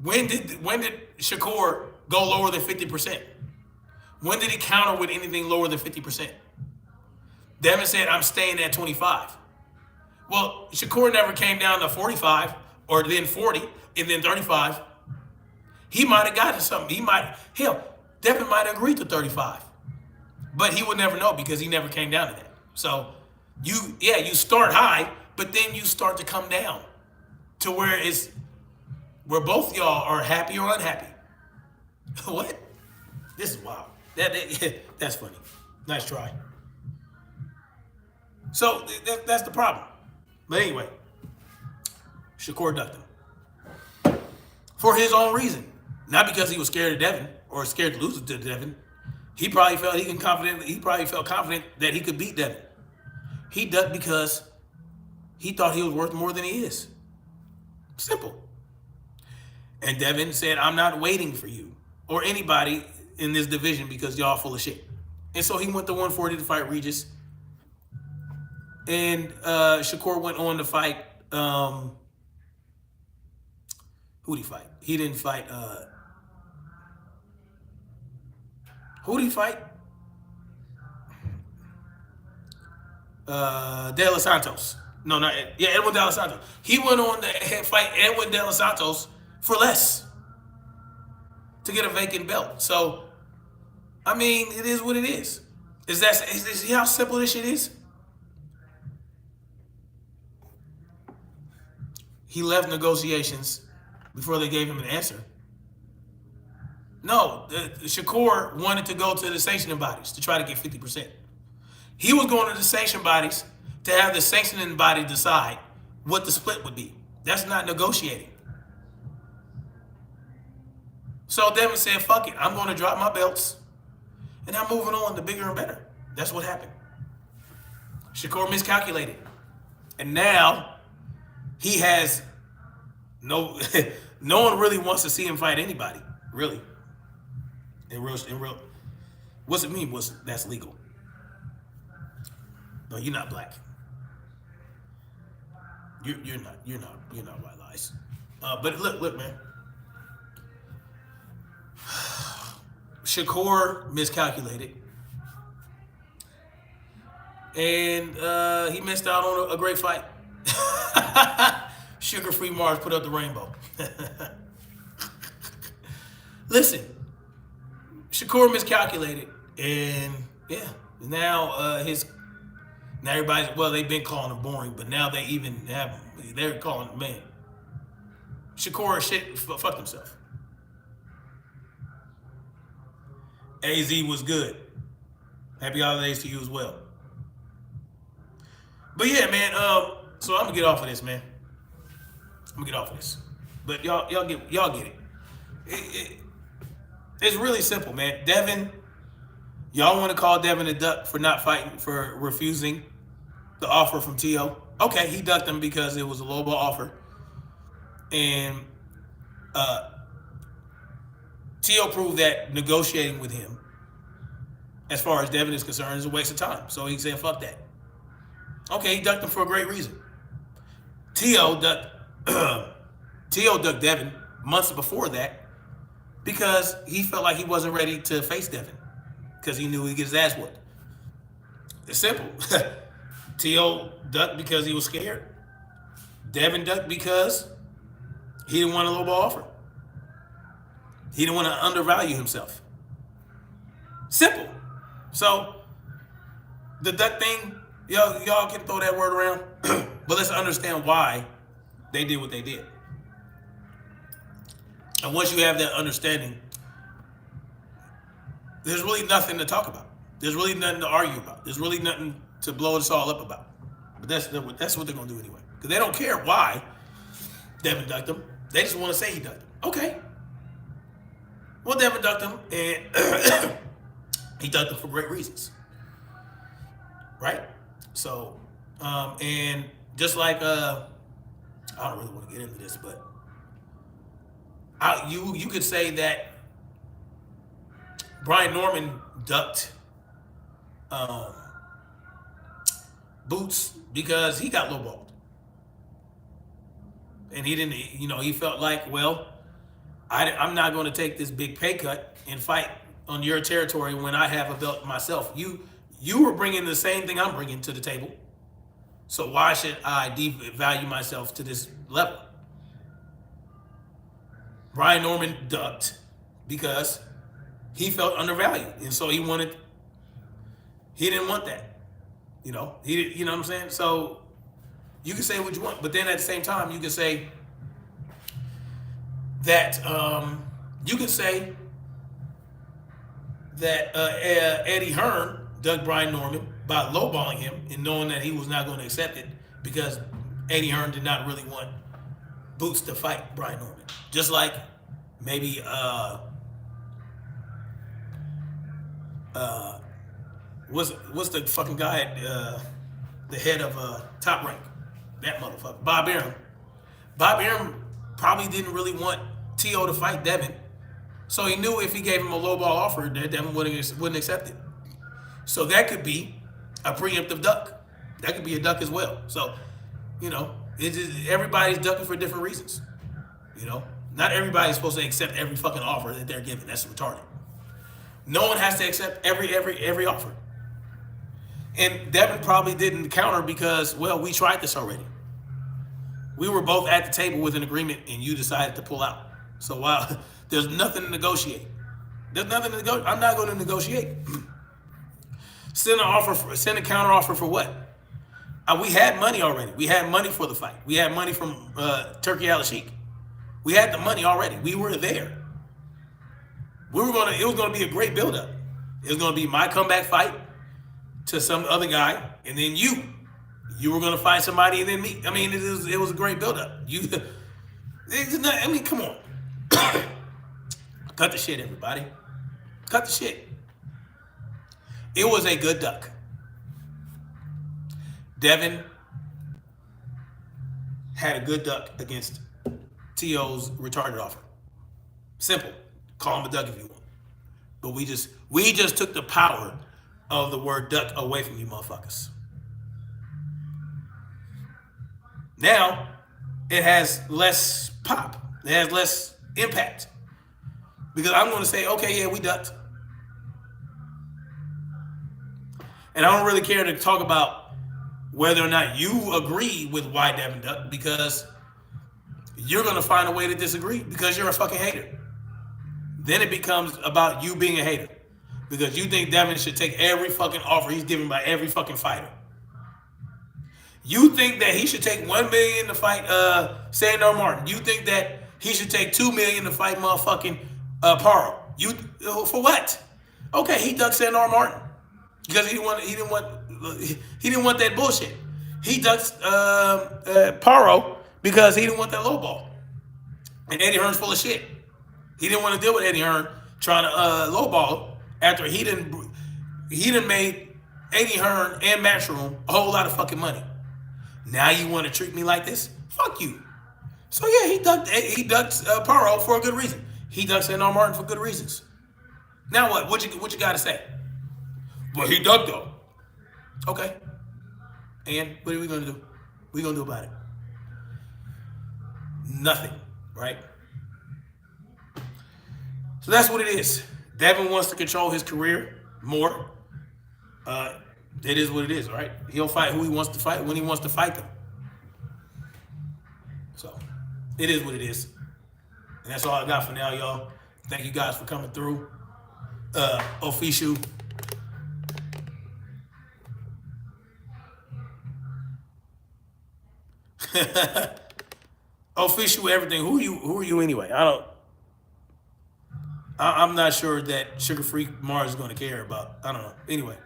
When did Shakur go lower than 50%? When did he counter with anything lower than 50%? Devin said, I'm staying at 25. Well, Shakur never came down to 45, or then 40, and then 35. He might have gotten something. Devin might have agreed to 35. But he would never know because he never came down to that. So, you start high, but then you start to come down to where both y'all are happy or unhappy. What? This is wild. That's funny. Nice try. So, that's the problem. But anyway, Shakur ducked him. For his own reason. Not because he was scared of Devin or scared to lose to Devin. He probably felt confident that he could beat Devin. He ducked because he thought he was worth more than he is. Simple. And Devin said, I'm not waiting for you or anybody in this division because y'all full of shit. And so he went to 140 to fight Regis. And Shakur went on to fight... who did he fight? He didn't fight... who did he fight? De Los Santos. No, not Ed. Yeah, Edwin De Los Santos. He went on to fight Edwin De Los Santos for less to get a vacant belt. So, I mean, it is what it is. Is how simple this shit is? He left negotiations before they gave him an answer. No, Shakur wanted to go to the sanctioning bodies to try to get 50%. He was going to the sanctioning bodies to have the sanctioning body decide what the split would be. That's not negotiating. So Devin said, fuck it, I'm going to drop my belts and I'm moving on to bigger and better. That's what happened. Shakur miscalculated. And now he has no one really wants to see him fight anybody, really. In real, what's it mean? That's legal? No, you're not black. You're not white lies. But look, man. Shakur miscalculated, and he missed out on a great fight. Sugar-free Mars put up the rainbow. Listen, Shakur miscalculated, and yeah, now everybody's, well, they've been calling him boring, but now they're calling him, man, Shakur fucked himself. AZ was good. Happy holidays to you as well. But yeah, man, so I'm gonna get off of this, man. But y'all get it. It's really simple, man. Devin, y'all want to call Devin a duck for not fighting, for refusing the offer from TEO. Okay, he ducked him because it was a lowball offer, and TEO proved that negotiating with him, as far as Devin is concerned, is a waste of time. So he said, "Fuck that." Okay, he ducked him for a great reason. TEO ducked TEO ducked Devin months before that because he felt like he wasn't ready to face Devin because he knew he'd get his ass whooped. It's simple. TEO ducked because he was scared. Devin ducked because he didn't want a lowball offer. He didn't want to undervalue himself. Simple. So the duck thing, y'all can throw that word around, but let's understand why they did what they did. And once you have that understanding, there's really nothing to talk about. There's really nothing to argue about. There's really nothing to blow us all up about. But that's what they're going to do anyway. Because they don't care why Devin ducked him. They just want to say he ducked him. Okay. Well, Devin ducked him, and he ducked him for great reasons. Right? So, and just like, I don't really want to get into this, but you could say that Brian Norman ducked Boots because he got lowballed. And he didn't, he felt like, well, I'm not going to take this big pay cut and fight on your territory when I have a belt myself. You were bringing the same thing I'm bringing to the table. So why should I devalue myself to this level? Brian Norman ducked because he felt undervalued. And so he didn't want that. You know what I'm saying? So you can say what you want, but then at the same time, you can say that Eddie Hearn ducked Brian Norman by lowballing him and knowing that he was not going to accept it because Eddie Hearn did not really want Boots to fight Brian Norman. Just like maybe what's the fucking guy at the head of Top Rank? That motherfucker, Bob Arum. Bob Arum probably didn't really want TEO to fight Devin, so he knew if he gave him a lowball offer that Devin wouldn't accept it. So that could be a preemptive duck. That could be a duck as well. So, everybody's ducking for different reasons. Not everybody's supposed to accept every fucking offer that they're given. That's retarded. No one has to accept every offer. And Devin probably didn't counter because, well, we tried this already. We were both at the table with an agreement and you decided to pull out. So while there's nothing to negotiate. I'm not going to negotiate. Send a counter offer for what? We had money already. We had money for the fight. We had money from Turkey Al-Sheikh. We had the money already. We were there. It was going to be a great buildup. It was going to be my comeback fight to some other guy, and then you were going to fight somebody, and then me. I mean, it was a great buildup. Come on. Cut the shit, everybody. Cut the shit. It was a good duck. Devin had a good duck against TEO's retarded offer. Simple. Call him a duck if you want. But we just took the power of the word duck away from you motherfuckers. Now, it has less pop. It has less impact. Because I'm going to say, okay, yeah, we ducked. And I don't really care to talk about whether or not you agree with why Devin ducked, because you're going to find a way to disagree because you're a fucking hater. Then it becomes about you being a hater because you think Devin should take every fucking offer he's given by every fucking fighter. You think that he should take $1 million to fight Sandor Martin. You think that he should take $2 million to fight motherfucking Paro. For what? Okay, he ducked Sandor Martin because he didn't want that bullshit. He ducked Paro because he didn't want that low ball. And Eddie Hearn's full of shit. He didn't want to deal with Eddie Hearn trying to lowball after he didn't made Eddie Hearn, and Matchroom a whole lot of fucking money. Now you want to treat me like this? Fuck you. So yeah, he ducked Paro for a good reason. He ducked Sandor Martin for good reasons. Now what? What you got to say? Well, he ducked though. Okay. And what are we gonna do? What are we gonna do about it? Nothing, right? So that's what it is. Devin wants to control his career more. It is what it is, right? He'll fight who he wants to fight when he wants to fight them. So it is what it is. And that's all I got for now, y'all. Thank you guys for coming through. Official. Official everything. Who are you anyway? I'm not sure that Sugar Free Mars is gonna care about. I don't know. Anyway.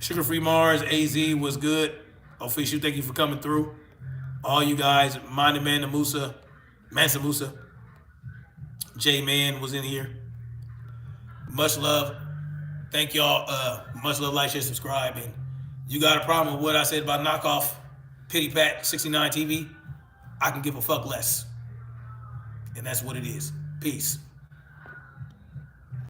Sugar Free Mars, AZ was good. Official, thank you for coming through. All you guys, Mansa Musa, J Man was in here. Much love. Thank y'all. Much love, like, share, subscribe. And you got a problem with what I said about Knockoff Pity Pat 69 TV? I can give a fuck less. And that's what it is. Peace.